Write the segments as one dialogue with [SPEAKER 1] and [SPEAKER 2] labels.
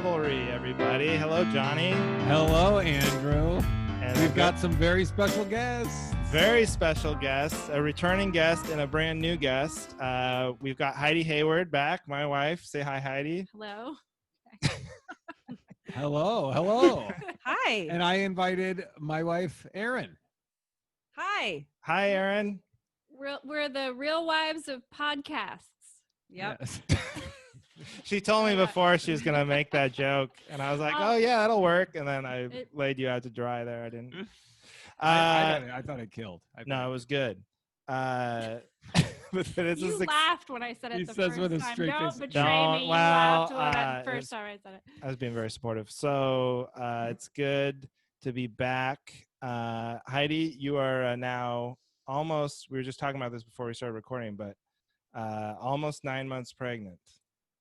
[SPEAKER 1] Cavalry, everybody. Hello, Johnny.
[SPEAKER 2] Hello, Andrew.
[SPEAKER 1] And
[SPEAKER 2] we've got some very special guests.
[SPEAKER 1] Very special guests, a returning guest and a brand new guest. We've got Heidi Hayward back, my wife. Say hi, Heidi.
[SPEAKER 3] Hello.
[SPEAKER 2] Hello.
[SPEAKER 4] Hi.
[SPEAKER 2] And I invited my wife, Erin.
[SPEAKER 4] Hi.
[SPEAKER 1] Hi, Erin.
[SPEAKER 3] We're the real wives of podcasts.
[SPEAKER 4] Yep.
[SPEAKER 2] Yes.
[SPEAKER 1] She told me before she was going to make that joke, and I was like, oh, yeah, that'll work. And then I laid you out to dry there. I didn't.
[SPEAKER 2] I thought it killed.
[SPEAKER 1] No, it was good. But
[SPEAKER 3] you laughed when I said it the first
[SPEAKER 2] with a
[SPEAKER 3] time.
[SPEAKER 2] straight
[SPEAKER 3] Don't
[SPEAKER 2] face.
[SPEAKER 3] betray me. You laughed when the first time I said it.
[SPEAKER 1] I was being very supportive. So it's good to be back. Heidi, you are now almost, we were just talking about this before we started recording, but almost 9 months pregnant.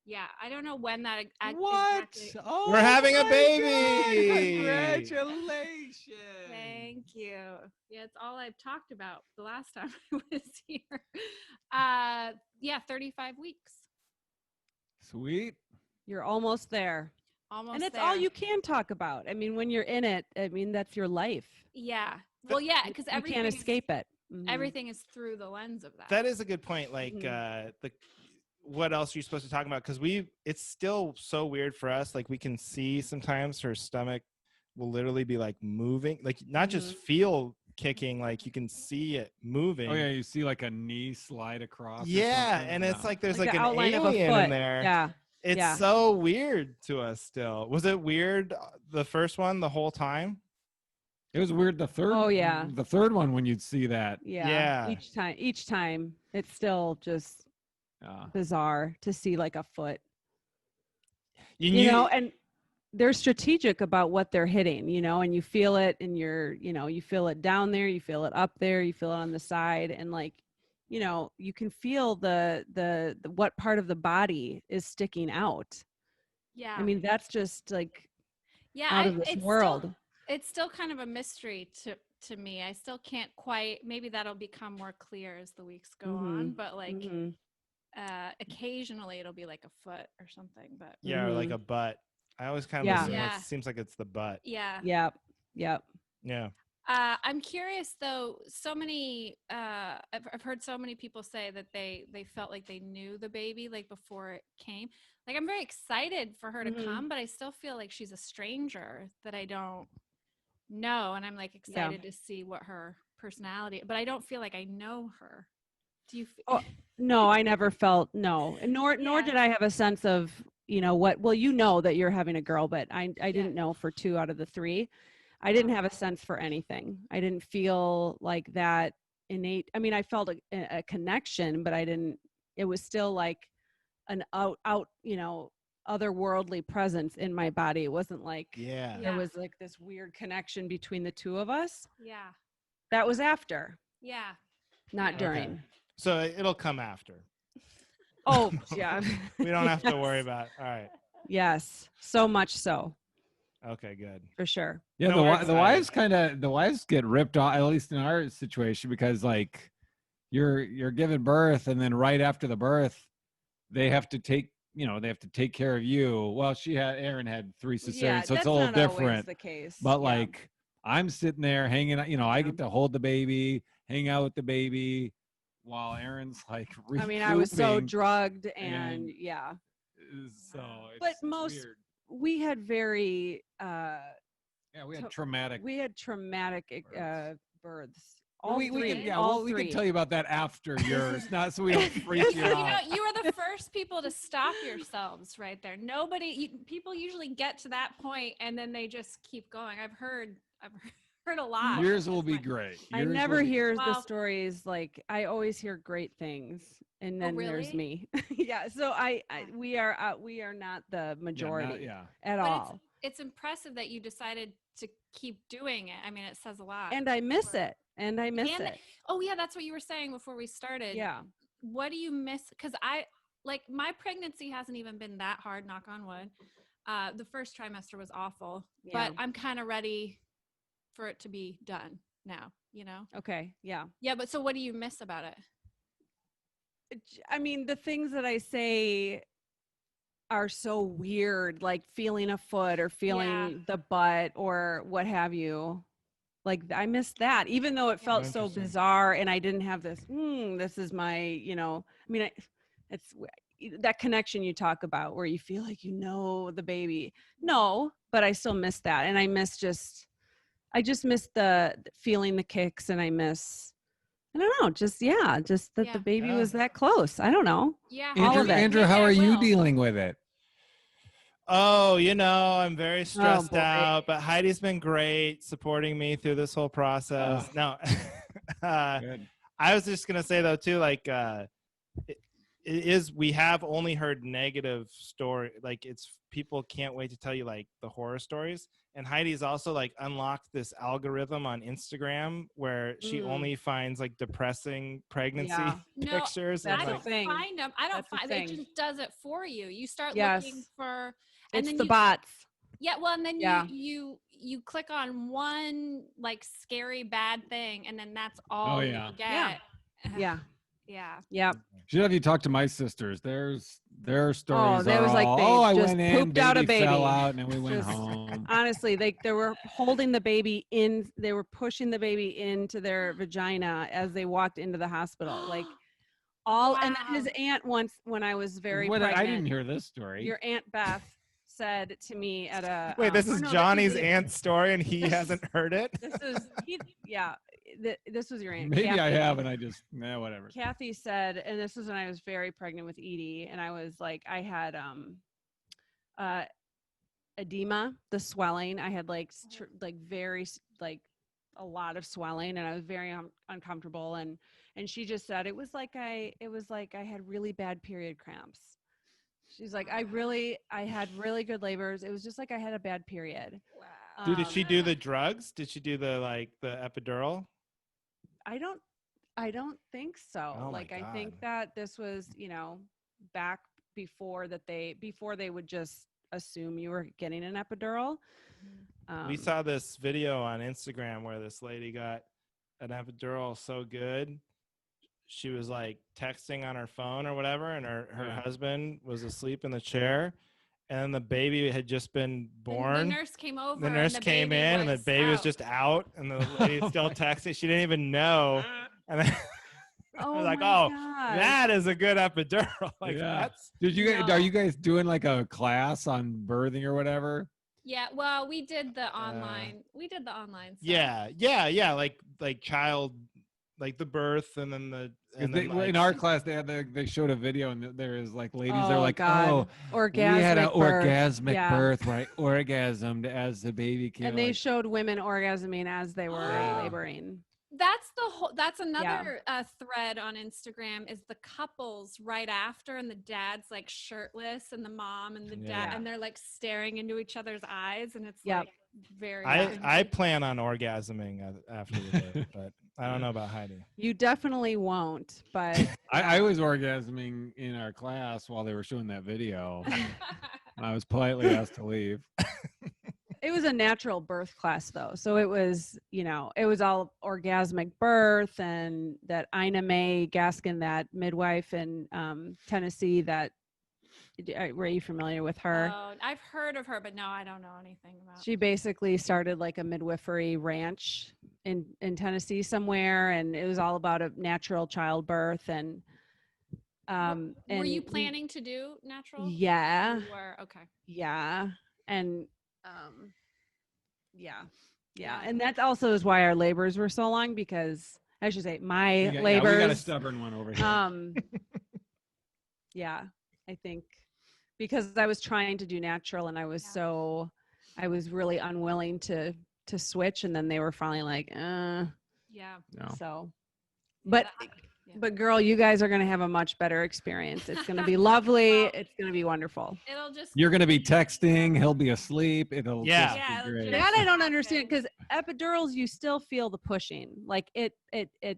[SPEAKER 3] Yeah, I don't know when that
[SPEAKER 2] What?
[SPEAKER 3] exactly.
[SPEAKER 2] Oh,
[SPEAKER 1] we're having a baby.
[SPEAKER 2] Congratulations.
[SPEAKER 3] Thank you. Yeah, it's all I've talked about the last time I was here. 35 weeks.
[SPEAKER 2] Sweet.
[SPEAKER 4] You're almost there.
[SPEAKER 3] Almost
[SPEAKER 4] and it's
[SPEAKER 3] there.
[SPEAKER 4] all you can talk about. I mean, when you're in it, that's your life.
[SPEAKER 3] Yeah. Well, yeah, because
[SPEAKER 4] you can't escape it. Mm-hmm.
[SPEAKER 3] Everything is through the lens of that.
[SPEAKER 1] That is a good point. Like what else are you supposed to talk about? Because it's still so weird for us. Like we can see sometimes her stomach will literally be like moving, like not just feel kicking, like you can see it moving.
[SPEAKER 2] Oh yeah, you see like a knee slide across.
[SPEAKER 1] Yeah, and it's like there's like an
[SPEAKER 4] outline
[SPEAKER 1] alien
[SPEAKER 4] of a foot.
[SPEAKER 1] in there.
[SPEAKER 4] Yeah.
[SPEAKER 1] It's so weird to us still. Was it weird the first one the whole time?
[SPEAKER 2] It was weird the third.
[SPEAKER 4] Oh yeah.
[SPEAKER 2] The third one when you'd see that.
[SPEAKER 4] Yeah. Each time it's still just bizarre to see like a foot. You know, and they're strategic about what they're hitting, you know, and you feel it and you feel it down there, you feel it up there, you feel it on the side, and like, you know, you can feel the what part of the body is sticking out.
[SPEAKER 3] Yeah.
[SPEAKER 4] I mean, that's just like
[SPEAKER 3] out
[SPEAKER 4] of this world.
[SPEAKER 3] It's still kind of a mystery to me. I still can't quite, maybe that'll become more clear as the weeks go on, but like occasionally it'll be like a foot or something, but
[SPEAKER 1] or like a butt. I always kind of assume it seems like it's the butt.
[SPEAKER 4] Yep.
[SPEAKER 1] Yeah.
[SPEAKER 3] I'm curious though, so many I've heard so many people say that they felt like they knew the baby like before it came. Like I'm very excited for her to come, but I still feel like she's a stranger that I don't know, and I'm like excited to see what her personality, but I don't feel like I know her. Do you
[SPEAKER 4] no, I never felt and nor did I have a sense of, you know, you know that you're having a girl, but I didn't know for 2 out of the 3. I didn't have a sense for anything. I didn't feel like that innate. I mean, I felt a connection, but it was still like an out, you know, otherworldly presence in my body. It wasn't like there was like this weird connection between the two of us.
[SPEAKER 3] Yeah.
[SPEAKER 4] That was after.
[SPEAKER 3] Yeah.
[SPEAKER 4] Not during.
[SPEAKER 1] Okay. So it'll come after.
[SPEAKER 4] Oh, yeah.
[SPEAKER 1] We don't have to worry about it. All right.
[SPEAKER 4] Yes. So much so.
[SPEAKER 1] Okay, good.
[SPEAKER 4] For sure.
[SPEAKER 2] Yeah, the wives get ripped off, at least in our situation, because like you're giving birth, and then right after the birth, they have to take care of you. Well, Erin had 3 cesareans, so it's a little different.
[SPEAKER 4] The case.
[SPEAKER 2] But like I'm sitting there hanging out, you know, I get to hold the baby, hang out with the baby, while Erin's like recouping.
[SPEAKER 4] I mean, I was so drugged and
[SPEAKER 2] so
[SPEAKER 4] but
[SPEAKER 2] it's
[SPEAKER 4] most
[SPEAKER 2] weird.
[SPEAKER 4] We had very
[SPEAKER 2] we had traumatic
[SPEAKER 4] births.
[SPEAKER 2] We can tell you about that after yours, not so we don't freak you out.
[SPEAKER 3] You know, you are the first people to stop yourselves right there. People usually get to that point and then they just keep going. I've heard a lot.
[SPEAKER 2] Yours will be great.
[SPEAKER 4] I never hear the stories. Like I always hear great things, and then there's me. Yeah. So we are not the majority at all.
[SPEAKER 3] It's impressive that you decided to keep doing it. I mean, it says a lot.
[SPEAKER 4] And I miss it.
[SPEAKER 3] Oh yeah, that's what you were saying before we started.
[SPEAKER 4] Yeah.
[SPEAKER 3] What do you miss? Because my pregnancy hasn't even been that hard, knock on wood. The first trimester was awful, but I'm kind of ready for it to be done now, you know?
[SPEAKER 4] Okay. Yeah.
[SPEAKER 3] Yeah. But so what do you miss about it?
[SPEAKER 4] I mean, the things that I say are so weird, like feeling a foot or feeling the butt or what have you. Like I missed that, even though it felt so bizarre, and I didn't have this. This is my, I mean, it's that connection you talk about where you feel like the baby. No, but I still miss that, and I just miss the feeling the kicks, and I don't know, just that the baby was that close. I don't know.
[SPEAKER 3] Yeah,
[SPEAKER 2] Andrew, how are you dealing with it?
[SPEAKER 1] Oh, I'm very stressed out, but Heidi's been great supporting me through this whole process. No, I was just going to say though, too, like, we have only heard negative story. Like people can't wait to tell you like the horror stories. And Heidi's also like unlocked this algorithm on Instagram where she only finds like depressing pregnancy pictures.
[SPEAKER 3] I don't find them. I don't find it. Just does it for you. You start looking for, and then
[SPEAKER 4] the bots.
[SPEAKER 3] Yeah, well, and then you click on one like scary bad thing, and then that's all you get.
[SPEAKER 4] Yeah.
[SPEAKER 3] Yeah.
[SPEAKER 2] Should have you talk to my sisters. Their stories.
[SPEAKER 4] There was like they
[SPEAKER 2] I
[SPEAKER 4] just
[SPEAKER 2] went in,
[SPEAKER 4] pooped out a baby.
[SPEAKER 2] fell out, and then we went home.
[SPEAKER 4] Honestly, they were holding the baby in. They were pushing the baby into their vagina as they walked into the hospital. Like and then his aunt once, when I was very pregnant.
[SPEAKER 2] I didn't hear this story.
[SPEAKER 4] Your Aunt Beth said to me at a
[SPEAKER 1] wait. This is Johnny's aunt's story, and he hasn't heard it.
[SPEAKER 4] This was your aunt.
[SPEAKER 2] Maybe
[SPEAKER 4] Kathy.
[SPEAKER 2] I have, and I just whatever.
[SPEAKER 4] Kathy said, and this was when I was very pregnant with Edie, and I was like, I had edema, the swelling. I had like very like a lot of swelling, and I was very uncomfortable. And she just said it was like I had really bad period cramps. She's like, I had really good labors. It was just like I had a bad period.
[SPEAKER 1] Wow. Did she do the drugs? Did she do the epidural?
[SPEAKER 4] I don't think so.
[SPEAKER 1] Oh
[SPEAKER 4] I think that this was, back before they would just assume you were getting an epidural.
[SPEAKER 1] We saw this video on Instagram where this lady got an epidural so good. She was like texting on her phone or whatever, and her husband was asleep in the chair, and the baby had just been born.
[SPEAKER 3] The nurse came over.
[SPEAKER 1] The nurse came in, and the baby was just out, and the lady still texting. She didn't even know. And then I was like, that is a good epidural.
[SPEAKER 2] Are you guys doing like a class on birthing or whatever?
[SPEAKER 3] Yeah, well, we did the online. Stuff.
[SPEAKER 1] Yeah. Like child, like the birth, and then
[SPEAKER 2] in our class they showed a video, and there is like ladies. They're like,
[SPEAKER 4] orgasmic
[SPEAKER 2] we had an
[SPEAKER 4] birth.
[SPEAKER 2] Orgasmic birth, right? Orgasmed as the baby came.
[SPEAKER 4] And they showed women orgasming as they were laboring.
[SPEAKER 3] That's another thread on Instagram is the couples right after, and the dad's like shirtless, and the mom and the dad, and they're like staring into each other's eyes, and it's like very.
[SPEAKER 1] I plan on orgasming after the birth, but I don't know about Heidi.
[SPEAKER 4] You definitely won't, but
[SPEAKER 2] I was orgasming in our class while they were showing that video. I was politely asked to leave.
[SPEAKER 4] It was a natural birth class though. So it was, it was all orgasmic birth, and that Ina Mae Gaskin, that midwife in Tennessee, were you familiar with her?
[SPEAKER 3] Oh, I've heard of her, but no, I don't know anything about.
[SPEAKER 4] She basically started like a midwifery ranch in Tennessee somewhere, and it was all about a natural childbirth. And
[SPEAKER 3] were you planning to do natural?
[SPEAKER 4] Yeah.
[SPEAKER 3] You were? Okay.
[SPEAKER 4] Yeah. And and that also is why our labors were so long, because I should say my labors.
[SPEAKER 2] We got a stubborn one over here.
[SPEAKER 4] I think because I was trying to do natural, and I was really unwilling to switch, and then they were finally like,
[SPEAKER 2] No.
[SPEAKER 4] So, but girl, you guys are going to have a much better experience. It's going to be lovely. It's going to be wonderful.
[SPEAKER 2] You're going to be texting. He'll be asleep. It'll just be great.
[SPEAKER 4] That I don't understand, because epidurals, you still feel the pushing. Like it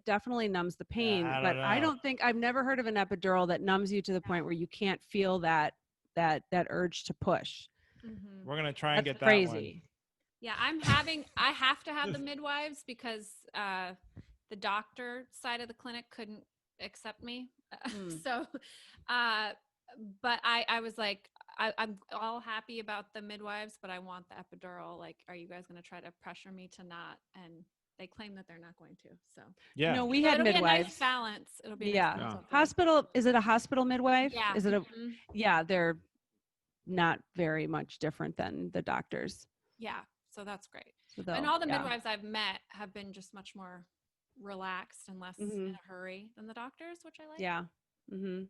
[SPEAKER 4] definitely numbs the pain. I don't think I've never heard of an epidural that numbs you to the point where you can't feel that urge to push.
[SPEAKER 3] Mm-hmm.
[SPEAKER 1] We're going to try and get that
[SPEAKER 4] crazy.
[SPEAKER 1] one.
[SPEAKER 3] Yeah, I have to have the midwives because the doctor side of the clinic couldn't accept me. So, but I was like, I'm all happy about the midwives, but I want the epidural. Like, are you guys going to try to pressure me to not? And they claim that they're not going to. So
[SPEAKER 1] Yeah.
[SPEAKER 4] No, we
[SPEAKER 3] So
[SPEAKER 4] had
[SPEAKER 3] it'll be a
[SPEAKER 4] midwives.
[SPEAKER 3] nice balance. It'll be a nice
[SPEAKER 4] Yeah.
[SPEAKER 3] balance, hopefully.
[SPEAKER 4] Hospital, is it a hospital midwife?
[SPEAKER 3] Yeah.
[SPEAKER 4] Is it a,
[SPEAKER 3] Mhm.
[SPEAKER 4] yeah, they're not very much different than the doctors.
[SPEAKER 3] Yeah. So that's great.
[SPEAKER 4] So
[SPEAKER 3] And all the
[SPEAKER 4] yeah.
[SPEAKER 3] midwives I've met have been just much more relaxed and less in
[SPEAKER 4] Mhm.
[SPEAKER 3] a hurry than the doctors, which I like.
[SPEAKER 4] Yeah. Mm-hmm.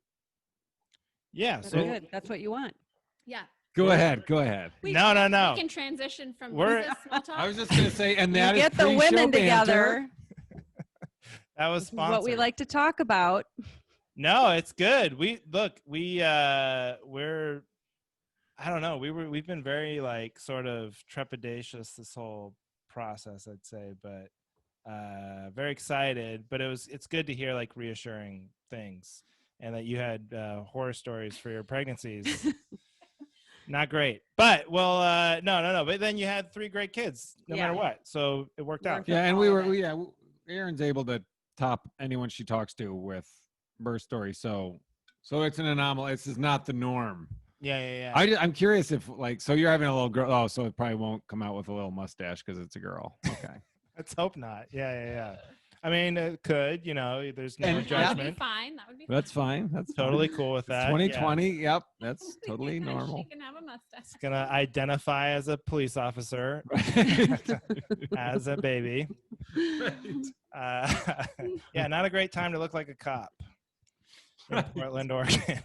[SPEAKER 1] Yeah.
[SPEAKER 4] That's
[SPEAKER 1] So
[SPEAKER 4] good. That's what you want.
[SPEAKER 3] Yeah.
[SPEAKER 2] Go ahead. Go ahead.
[SPEAKER 1] No.
[SPEAKER 3] We can transition from
[SPEAKER 1] We're-
[SPEAKER 3] business small talk.
[SPEAKER 2] I was just gonna say, and that
[SPEAKER 4] You
[SPEAKER 2] is
[SPEAKER 4] get the
[SPEAKER 2] pre-show
[SPEAKER 4] women
[SPEAKER 2] banter.
[SPEAKER 4] together.
[SPEAKER 1] that was
[SPEAKER 4] This is what we
[SPEAKER 1] sponsored.
[SPEAKER 4] like to talk about.
[SPEAKER 1] No, it's good. We're I don't know. We've been very like sort of trepidatious this whole process, I'd say, but very excited. But it's good to hear like reassuring things, and that you had horror stories for your pregnancies. Not great, but no. But then you had 3 great kids, no matter
[SPEAKER 4] Yeah.
[SPEAKER 1] what. So it worked out.
[SPEAKER 2] Yeah, and
[SPEAKER 4] all
[SPEAKER 2] we
[SPEAKER 4] of
[SPEAKER 2] were
[SPEAKER 4] it.
[SPEAKER 2] Erin's able to top anyone she talks to with birth story. So it's an anomaly. This is not the norm.
[SPEAKER 1] Yeah.
[SPEAKER 2] I'm curious if like, so you're having a little girl. Oh, so it probably won't come out with a little mustache because it's a girl. Okay.
[SPEAKER 1] Let's hope not. Yeah. I mean, it could. There's no
[SPEAKER 2] And-
[SPEAKER 3] That would
[SPEAKER 1] judgment.
[SPEAKER 3] be fine. That would be
[SPEAKER 2] That's fine. That's
[SPEAKER 1] Totally
[SPEAKER 2] fine.
[SPEAKER 1] cool with
[SPEAKER 2] It's
[SPEAKER 1] that.
[SPEAKER 2] 2020.
[SPEAKER 1] Yeah.
[SPEAKER 2] Yep. That's totally normal.
[SPEAKER 3] She can have a mustache.
[SPEAKER 1] It's gonna identify as a police officer, as a baby. Yeah, not a great time to look like a cop in Portland, Oregon.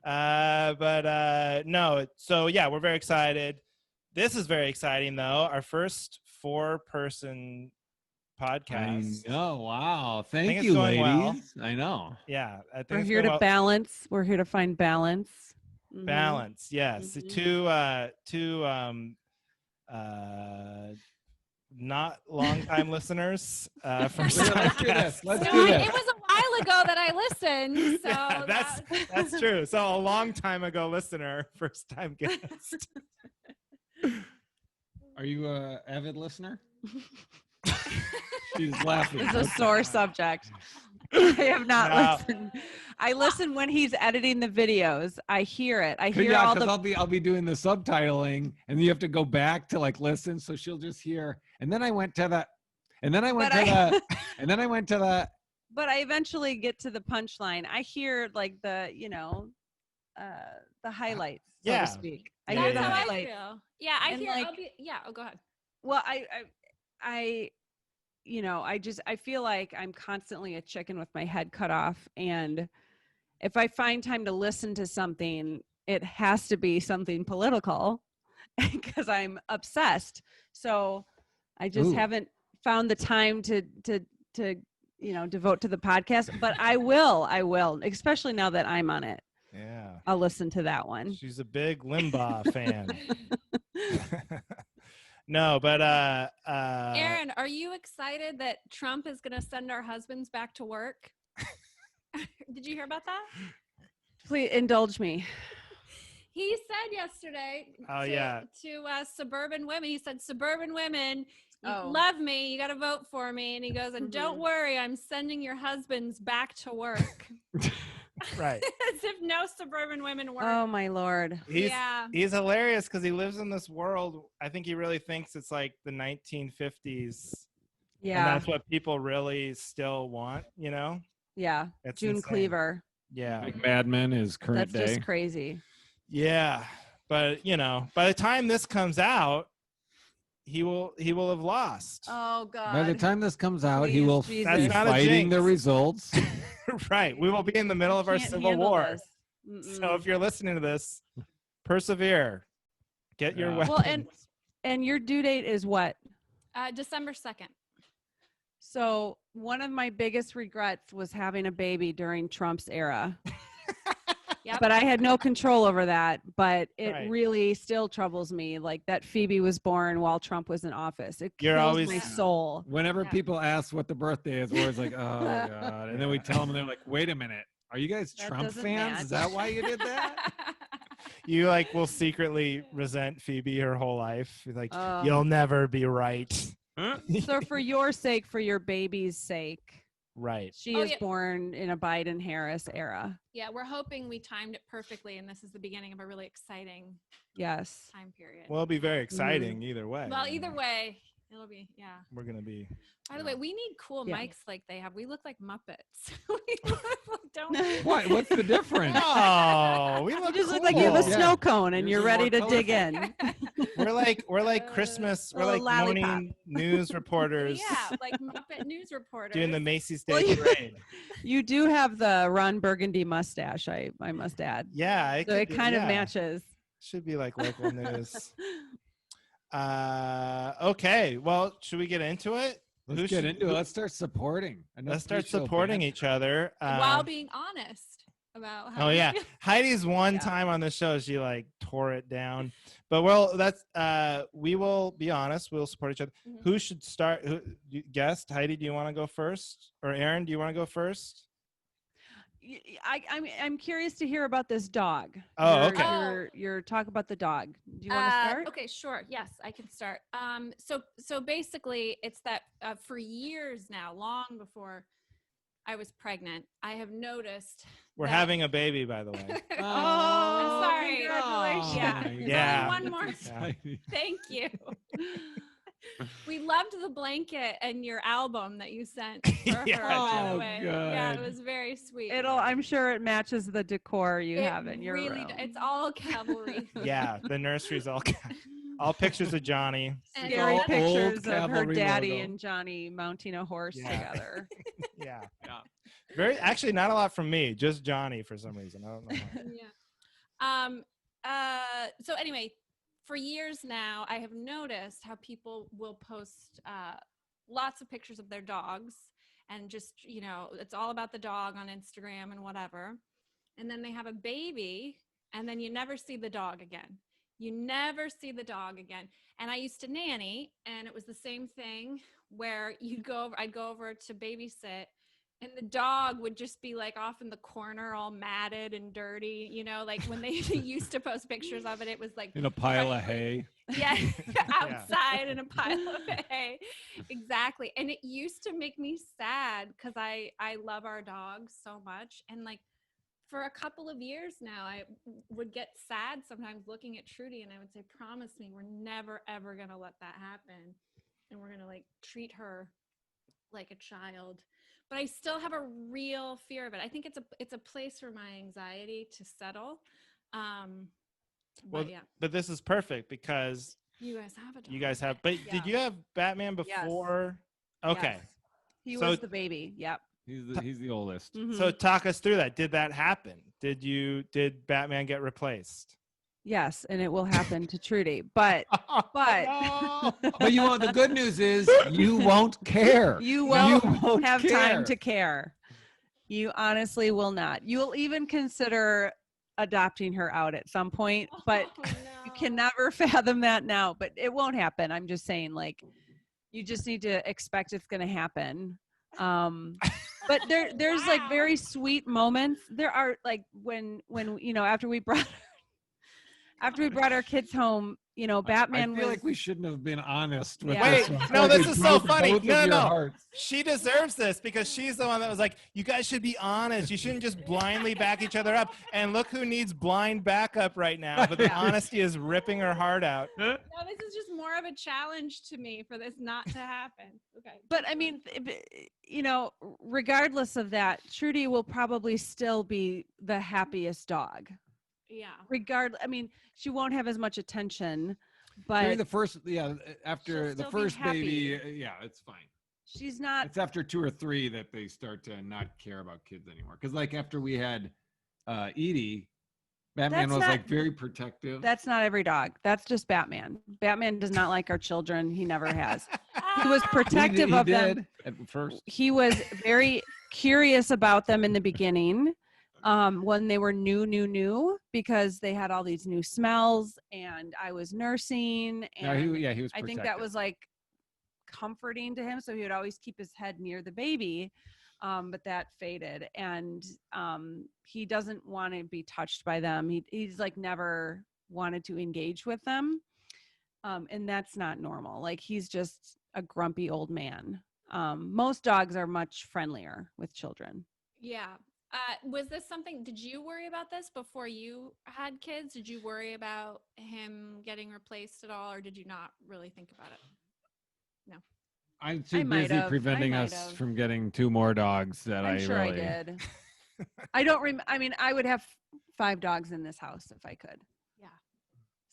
[SPEAKER 1] But no. So yeah, we're very excited. This is very exciting, though. Our first 4-person podcast.
[SPEAKER 2] I know. Wow.
[SPEAKER 1] think
[SPEAKER 2] Thank
[SPEAKER 1] it's
[SPEAKER 2] you,
[SPEAKER 1] going well.
[SPEAKER 2] ladies. I know.
[SPEAKER 1] Yeah, I think
[SPEAKER 4] We're
[SPEAKER 1] it's
[SPEAKER 4] here
[SPEAKER 1] going
[SPEAKER 4] to
[SPEAKER 1] well.
[SPEAKER 4] balance. We're here to find balance. Mhm.
[SPEAKER 1] Balance. Yes,
[SPEAKER 4] Mhm.
[SPEAKER 1] two not long-time listeners from
[SPEAKER 2] Let's do
[SPEAKER 1] Podcast.
[SPEAKER 2] this. Let's
[SPEAKER 3] So
[SPEAKER 2] do
[SPEAKER 3] it
[SPEAKER 2] this.
[SPEAKER 3] was a while ago that I listened. So
[SPEAKER 1] Yeah, that's true. So a long time ago listener, first time guest.
[SPEAKER 2] Are you a avid listener? She's laughing.
[SPEAKER 4] It's a
[SPEAKER 2] Okay.
[SPEAKER 4] sore subject. I have not
[SPEAKER 1] No.
[SPEAKER 4] listened. I listen when he's editing the videos. I hear it. I hear
[SPEAKER 2] Yeah,
[SPEAKER 4] all
[SPEAKER 2] because
[SPEAKER 4] the.
[SPEAKER 2] I'll be doing the subtitling, and then you have to go back to like listen. So she'll just hear, and then I went to the, and then I went
[SPEAKER 4] But
[SPEAKER 2] to
[SPEAKER 4] I-
[SPEAKER 2] the, and then I went to the.
[SPEAKER 4] But I eventually get to the punchline. I hear like the highlights, so
[SPEAKER 1] Yeah.
[SPEAKER 4] to speak. I
[SPEAKER 1] Yeah,
[SPEAKER 4] hear
[SPEAKER 3] That's
[SPEAKER 4] the
[SPEAKER 3] how I
[SPEAKER 4] highlights.
[SPEAKER 3] feel. Yeah, I
[SPEAKER 4] And,
[SPEAKER 3] hear.
[SPEAKER 4] like-
[SPEAKER 3] Oh, go ahead.
[SPEAKER 4] Well, I I feel like I'm constantly a chicken with my head cut off. And if I find time to listen to something, it has to be something political because I'm obsessed. So I just
[SPEAKER 2] Ooh.
[SPEAKER 4] haven't found the time to devote to the podcast, but I will, especially now that I'm on it.
[SPEAKER 1] Yeah.
[SPEAKER 4] I'll listen to that one.
[SPEAKER 1] She's a big Limbaugh fan. No, but
[SPEAKER 3] Erin, are you excited that Trump is going to send our husbands back to work? Did you hear about that?
[SPEAKER 4] Please indulge me.
[SPEAKER 3] He said yesterday to suburban women, he said, suburban women, you love me, you got to vote for me. And he goes, and don't worry, I'm sending your husbands back to work.
[SPEAKER 1] right.
[SPEAKER 3] As if no suburban women work.
[SPEAKER 4] Oh my Lord.
[SPEAKER 1] He's hilarious because he lives in this world. I think he really thinks it's like the 1950s.
[SPEAKER 4] Yeah.
[SPEAKER 1] And that's what people really still want,
[SPEAKER 4] Yeah.
[SPEAKER 1] It's
[SPEAKER 4] June
[SPEAKER 1] insane.
[SPEAKER 4] Cleaver.
[SPEAKER 1] Yeah.
[SPEAKER 2] Like Mad Men is current
[SPEAKER 4] That's
[SPEAKER 2] day.
[SPEAKER 4] just crazy.
[SPEAKER 1] Yeah. But, by the time this comes out, he will have lost.
[SPEAKER 4] Oh God.
[SPEAKER 2] By the time this comes out, he
[SPEAKER 4] Please,
[SPEAKER 2] will
[SPEAKER 4] Jesus.
[SPEAKER 1] That's
[SPEAKER 2] be
[SPEAKER 1] not a
[SPEAKER 2] fighting the
[SPEAKER 1] jinx.
[SPEAKER 2] results.
[SPEAKER 1] Right. We will be in the middle of our
[SPEAKER 4] Can't
[SPEAKER 1] civil
[SPEAKER 4] handle
[SPEAKER 1] war.
[SPEAKER 4] this.
[SPEAKER 1] So if you're listening to this, persevere. Get your
[SPEAKER 2] Yeah.
[SPEAKER 1] weapons.
[SPEAKER 4] Well, and your due date is what?
[SPEAKER 3] December 2nd.
[SPEAKER 4] So one of my biggest regrets was having a baby during Trump's era.
[SPEAKER 3] Yep.
[SPEAKER 4] But I had no control over that. But it
[SPEAKER 1] Right.
[SPEAKER 4] really still troubles me, like that Phoebe was born while Trump was in office. It
[SPEAKER 1] You're
[SPEAKER 4] kills
[SPEAKER 1] always-
[SPEAKER 4] my soul.
[SPEAKER 2] Whenever
[SPEAKER 3] Yeah.
[SPEAKER 2] people ask what the birthday is, we're always like, oh God. And then we tell them, and they're like, wait a minute. Are you guys
[SPEAKER 4] That
[SPEAKER 2] Trump
[SPEAKER 4] doesn't
[SPEAKER 2] fans? Is
[SPEAKER 4] match.
[SPEAKER 2] that why you did that?
[SPEAKER 1] You will secretly resent Phoebe her whole life. You're like,
[SPEAKER 4] Oh.
[SPEAKER 1] you'll never be right.
[SPEAKER 4] So for your sake, for your baby's sake,
[SPEAKER 1] Right.
[SPEAKER 4] She
[SPEAKER 3] Oh,
[SPEAKER 4] is
[SPEAKER 3] yeah.
[SPEAKER 4] born in a Biden-Harris era.
[SPEAKER 3] Yeah, we're hoping we timed it perfectly, and this is the beginning of a really exciting
[SPEAKER 4] Yes.
[SPEAKER 3] time period.
[SPEAKER 1] Well, it'll be very exciting either way.
[SPEAKER 3] Well, either way, it'll be, yeah.
[SPEAKER 1] We're going to be.
[SPEAKER 3] By the way, we need cool
[SPEAKER 4] Yeah.
[SPEAKER 3] mics like they have. We look like Muppets. We look like, don't we?
[SPEAKER 2] What? What's the difference?
[SPEAKER 1] Oh, we
[SPEAKER 4] You
[SPEAKER 1] look
[SPEAKER 4] just
[SPEAKER 1] cool.
[SPEAKER 4] look like you have a
[SPEAKER 2] Yeah.
[SPEAKER 4] snow cone and
[SPEAKER 2] Yours
[SPEAKER 4] you're
[SPEAKER 2] are
[SPEAKER 4] ready
[SPEAKER 2] more
[SPEAKER 4] to dig in.
[SPEAKER 1] We're like Christmas. We're
[SPEAKER 4] little
[SPEAKER 1] like
[SPEAKER 4] lollipop.
[SPEAKER 1] morning news reporters
[SPEAKER 3] Yeah, like Muppet news reporters.
[SPEAKER 1] doing the Macy's
[SPEAKER 4] Well,
[SPEAKER 1] Day
[SPEAKER 4] you-
[SPEAKER 1] Parade.
[SPEAKER 4] You do have the Ron Burgundy mustache, I must add.
[SPEAKER 1] Yeah,
[SPEAKER 4] So it kind of matches.
[SPEAKER 1] Should be like local news. Okay, well, should we get into it?
[SPEAKER 2] Let's get into it. Let's start supporting.
[SPEAKER 1] Let's start supporting each other.
[SPEAKER 3] while being honest about how
[SPEAKER 1] Oh
[SPEAKER 3] we
[SPEAKER 1] yeah,
[SPEAKER 3] feel.
[SPEAKER 1] Heidi's one
[SPEAKER 4] Yeah.
[SPEAKER 1] time on the show, she like tore it down. But well, that's we will be honest. We'll support each other.
[SPEAKER 3] Mhm.
[SPEAKER 1] Who should start? Who guest? Heidi, do you want to go first, or Erin, do you want to go first?
[SPEAKER 4] I'm curious to hear about this dog.
[SPEAKER 1] Oh,
[SPEAKER 4] Your-
[SPEAKER 1] okay.
[SPEAKER 4] Your talk about the dog. Do you want to start?
[SPEAKER 3] Okay, sure. Yes, I can start. So basically, it's that for years now, long before I was pregnant, I have noticed.
[SPEAKER 1] We're
[SPEAKER 3] that-
[SPEAKER 1] having a baby, by the way.
[SPEAKER 4] Oh,
[SPEAKER 3] sorry.
[SPEAKER 4] congratulations.
[SPEAKER 3] Yeah.
[SPEAKER 2] my
[SPEAKER 1] Yeah.
[SPEAKER 3] Only one more.
[SPEAKER 2] God.
[SPEAKER 3] Thank you. We loved the blanket and your album that you sent for
[SPEAKER 1] Yeah,
[SPEAKER 3] her. By the
[SPEAKER 2] Oh,
[SPEAKER 3] way. Yeah, it
[SPEAKER 2] good.
[SPEAKER 3] was very sweet.
[SPEAKER 4] I'm sure it matches the decor you
[SPEAKER 3] It
[SPEAKER 4] have in your
[SPEAKER 3] really
[SPEAKER 4] room.
[SPEAKER 3] It's all Cavalry.
[SPEAKER 1] Yeah, the nursery's all pictures of Johnny.
[SPEAKER 3] And
[SPEAKER 4] Scary
[SPEAKER 2] all
[SPEAKER 3] that's-
[SPEAKER 4] pictures
[SPEAKER 2] old
[SPEAKER 4] of her
[SPEAKER 2] Cavalry
[SPEAKER 4] daddy
[SPEAKER 2] logo.
[SPEAKER 4] and Johnny mounting a horse
[SPEAKER 1] Yeah.
[SPEAKER 4] together.
[SPEAKER 1] Yeah.
[SPEAKER 2] Yeah.
[SPEAKER 1] Very actually not a lot from me, just Johnny for some reason. I don't know why.
[SPEAKER 3] Yeah. So anyway, for years now, I have noticed how people will post lots of pictures of their dogs and just, it's all about the dog on Instagram and whatever. And then they have a baby and then you never see the dog again. You never see the dog again. And I used to nanny, and it was the same thing where I'd go over to babysit, and the dog would just be like off in the corner, all matted and dirty, like when they used to post pictures of it, it was like
[SPEAKER 2] In a pile of hay.
[SPEAKER 3] yeah, outside in a pile of hay. Exactly. And it used to make me sad because I love our dogs so much. And like for a couple of years now, I would get sad sometimes looking at Trudy, and I would say, promise me we're never, ever going to let that happen. And we're going to like treat her like a child. But I still have a real fear of it. I think it's a place for my anxiety to settle.
[SPEAKER 1] Well,
[SPEAKER 3] But yeah,
[SPEAKER 1] but this is perfect because
[SPEAKER 3] you guys have a dog.
[SPEAKER 1] you guys have. But
[SPEAKER 4] Yeah.
[SPEAKER 1] did you have Batman
[SPEAKER 4] Yes.
[SPEAKER 1] before? Okay,
[SPEAKER 4] Yes. He
[SPEAKER 1] So-
[SPEAKER 4] was the baby. Yep.
[SPEAKER 2] He's the oldest.
[SPEAKER 4] Mhm.
[SPEAKER 1] so talk us through that. Did that happen? Did Batman get replaced?
[SPEAKER 4] Yes, and it will happen to Trudy. But But-
[SPEAKER 1] No.
[SPEAKER 2] But the good news is you won't care.
[SPEAKER 4] you won't
[SPEAKER 2] won't
[SPEAKER 4] have
[SPEAKER 2] care.
[SPEAKER 4] time to care. You honestly will not. You will even consider adopting her out at some point, but you can never fathom that now. But it won't happen. I'm just saying, like, you just need to expect it's going to happen. But there's like
[SPEAKER 3] Wow.
[SPEAKER 4] very sweet moments. There are like when after we brought our kids home, Batman
[SPEAKER 2] I feel
[SPEAKER 4] was.
[SPEAKER 2] like we shouldn't have been honest with
[SPEAKER 4] Yeah.
[SPEAKER 2] this
[SPEAKER 1] Wait,
[SPEAKER 2] one.
[SPEAKER 1] no,
[SPEAKER 2] Like
[SPEAKER 1] this
[SPEAKER 2] it
[SPEAKER 1] is so
[SPEAKER 2] broke
[SPEAKER 1] funny.
[SPEAKER 2] both of
[SPEAKER 1] No,
[SPEAKER 2] your
[SPEAKER 1] no.
[SPEAKER 2] hearts.
[SPEAKER 1] She deserves this because she's the one that was like, you guys should be honest. You shouldn't just blindly back each other up. And look who needs blind backup right now. But the
[SPEAKER 4] Yeah.
[SPEAKER 1] honesty is ripping her heart out.
[SPEAKER 3] No, this is just more of a challenge to me for this not to happen. Okay.
[SPEAKER 4] But I mean, regardless of that, Trudy will probably still be the happiest dog.
[SPEAKER 3] Yeah.
[SPEAKER 4] I mean, she won't have as much attention,
[SPEAKER 2] Maybe
[SPEAKER 4] but
[SPEAKER 2] the first, after
[SPEAKER 4] She'll
[SPEAKER 2] the
[SPEAKER 4] still be
[SPEAKER 2] first baby,
[SPEAKER 4] happy.
[SPEAKER 2] it's fine.
[SPEAKER 4] she's not.
[SPEAKER 2] It's after 2 or 3 that they start to not care about kids anymore. Because like after we had Edie, Batman
[SPEAKER 4] That's
[SPEAKER 2] was
[SPEAKER 4] not-
[SPEAKER 2] like very protective.
[SPEAKER 4] That's not every dog. That's just Batman. Batman does not like our children. He never has. He was protective
[SPEAKER 2] he
[SPEAKER 4] of them.
[SPEAKER 2] did at first.
[SPEAKER 4] He was very curious about them in the beginning, when they were new, because they had all these new smells, and I was nursing,
[SPEAKER 2] No,
[SPEAKER 4] and
[SPEAKER 2] he was
[SPEAKER 4] I
[SPEAKER 2] protective.
[SPEAKER 4] think that was like comforting to him. So he would always keep his head near the baby. But that faded, and he doesn't want to be touched by them. He's like never wanted to engage with them. And that's not normal. Like he's just a grumpy old man. most dogs are much friendlier with children.
[SPEAKER 3] Yeah. Was this something, did you worry about this before you had kids? Did you worry about him getting replaced at all, or did you not really think about it? No.
[SPEAKER 2] I'm
[SPEAKER 4] I
[SPEAKER 2] too
[SPEAKER 4] might
[SPEAKER 2] busy
[SPEAKER 4] have.
[SPEAKER 2] preventing
[SPEAKER 4] I might
[SPEAKER 2] us
[SPEAKER 4] have.
[SPEAKER 2] from getting 2 more dogs that
[SPEAKER 4] I'm sure I
[SPEAKER 2] really.
[SPEAKER 4] did. I don't I mean, I would have 5 dogs in this house if I could.
[SPEAKER 3] Yeah.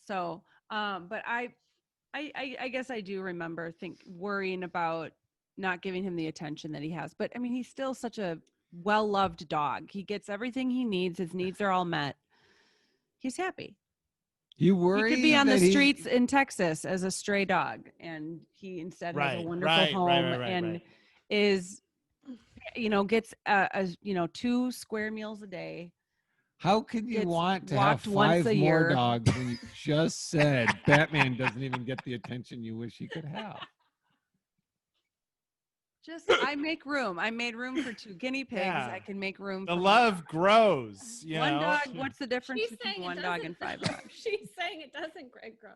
[SPEAKER 4] So, but I guess I do remember worrying about not giving him the attention that he has. But I mean, he's still such a well-loved dog. He gets everything he needs. His needs are all met. He's happy.
[SPEAKER 2] You
[SPEAKER 4] He
[SPEAKER 2] worry
[SPEAKER 4] could be on the
[SPEAKER 2] that
[SPEAKER 4] streets in Texas as a stray dog, and he instead has a wonderful home and is, gets a 2 square meals a day.
[SPEAKER 2] How could you
[SPEAKER 4] Gets
[SPEAKER 2] want to have
[SPEAKER 4] walked once
[SPEAKER 2] 5
[SPEAKER 4] a
[SPEAKER 2] more
[SPEAKER 4] year.
[SPEAKER 2] dogs when you just said Batman doesn't even get the attention you wish he could have?
[SPEAKER 4] I make room. I made room for 2 guinea pigs.
[SPEAKER 1] Yeah.
[SPEAKER 4] I can make room
[SPEAKER 1] The
[SPEAKER 4] for
[SPEAKER 1] love grows. You
[SPEAKER 4] one
[SPEAKER 1] know?
[SPEAKER 4] dog. What's the difference
[SPEAKER 3] She's
[SPEAKER 4] between
[SPEAKER 3] saying
[SPEAKER 4] one
[SPEAKER 3] it
[SPEAKER 4] dog and 5 dogs?
[SPEAKER 3] She's saying it doesn't grow.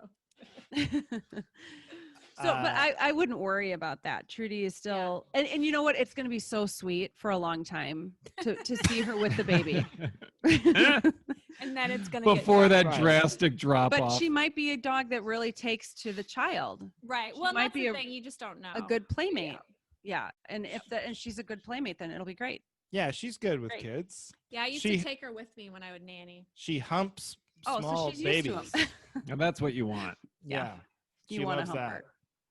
[SPEAKER 4] So, but I wouldn't worry about that. Trudy is still, and you know what? It's going to be so sweet for a long time to see her with the baby.
[SPEAKER 3] And then it's going
[SPEAKER 2] to before that
[SPEAKER 1] Right.
[SPEAKER 2] drastic drop
[SPEAKER 4] But
[SPEAKER 2] off.
[SPEAKER 4] she might be a dog that really takes to the child.
[SPEAKER 3] Right.
[SPEAKER 4] She
[SPEAKER 3] Well,
[SPEAKER 4] might
[SPEAKER 3] that's
[SPEAKER 4] be
[SPEAKER 3] the
[SPEAKER 4] a-
[SPEAKER 3] thing. You just don't know.
[SPEAKER 4] A good playmate. Yeah. And and she's a good playmate, then it'll be great.
[SPEAKER 1] Yeah, she's good with
[SPEAKER 4] Great.
[SPEAKER 1] kids.
[SPEAKER 3] Yeah, I used
[SPEAKER 1] She-
[SPEAKER 3] to take her with me when I would nanny.
[SPEAKER 1] She humps
[SPEAKER 4] Oh,
[SPEAKER 1] small
[SPEAKER 4] so she's
[SPEAKER 1] babies.
[SPEAKER 4] used to him.
[SPEAKER 2] And that's what you want.
[SPEAKER 1] Yeah.
[SPEAKER 4] You
[SPEAKER 1] She
[SPEAKER 4] want to
[SPEAKER 1] loves
[SPEAKER 4] hump
[SPEAKER 1] that.
[SPEAKER 4] her.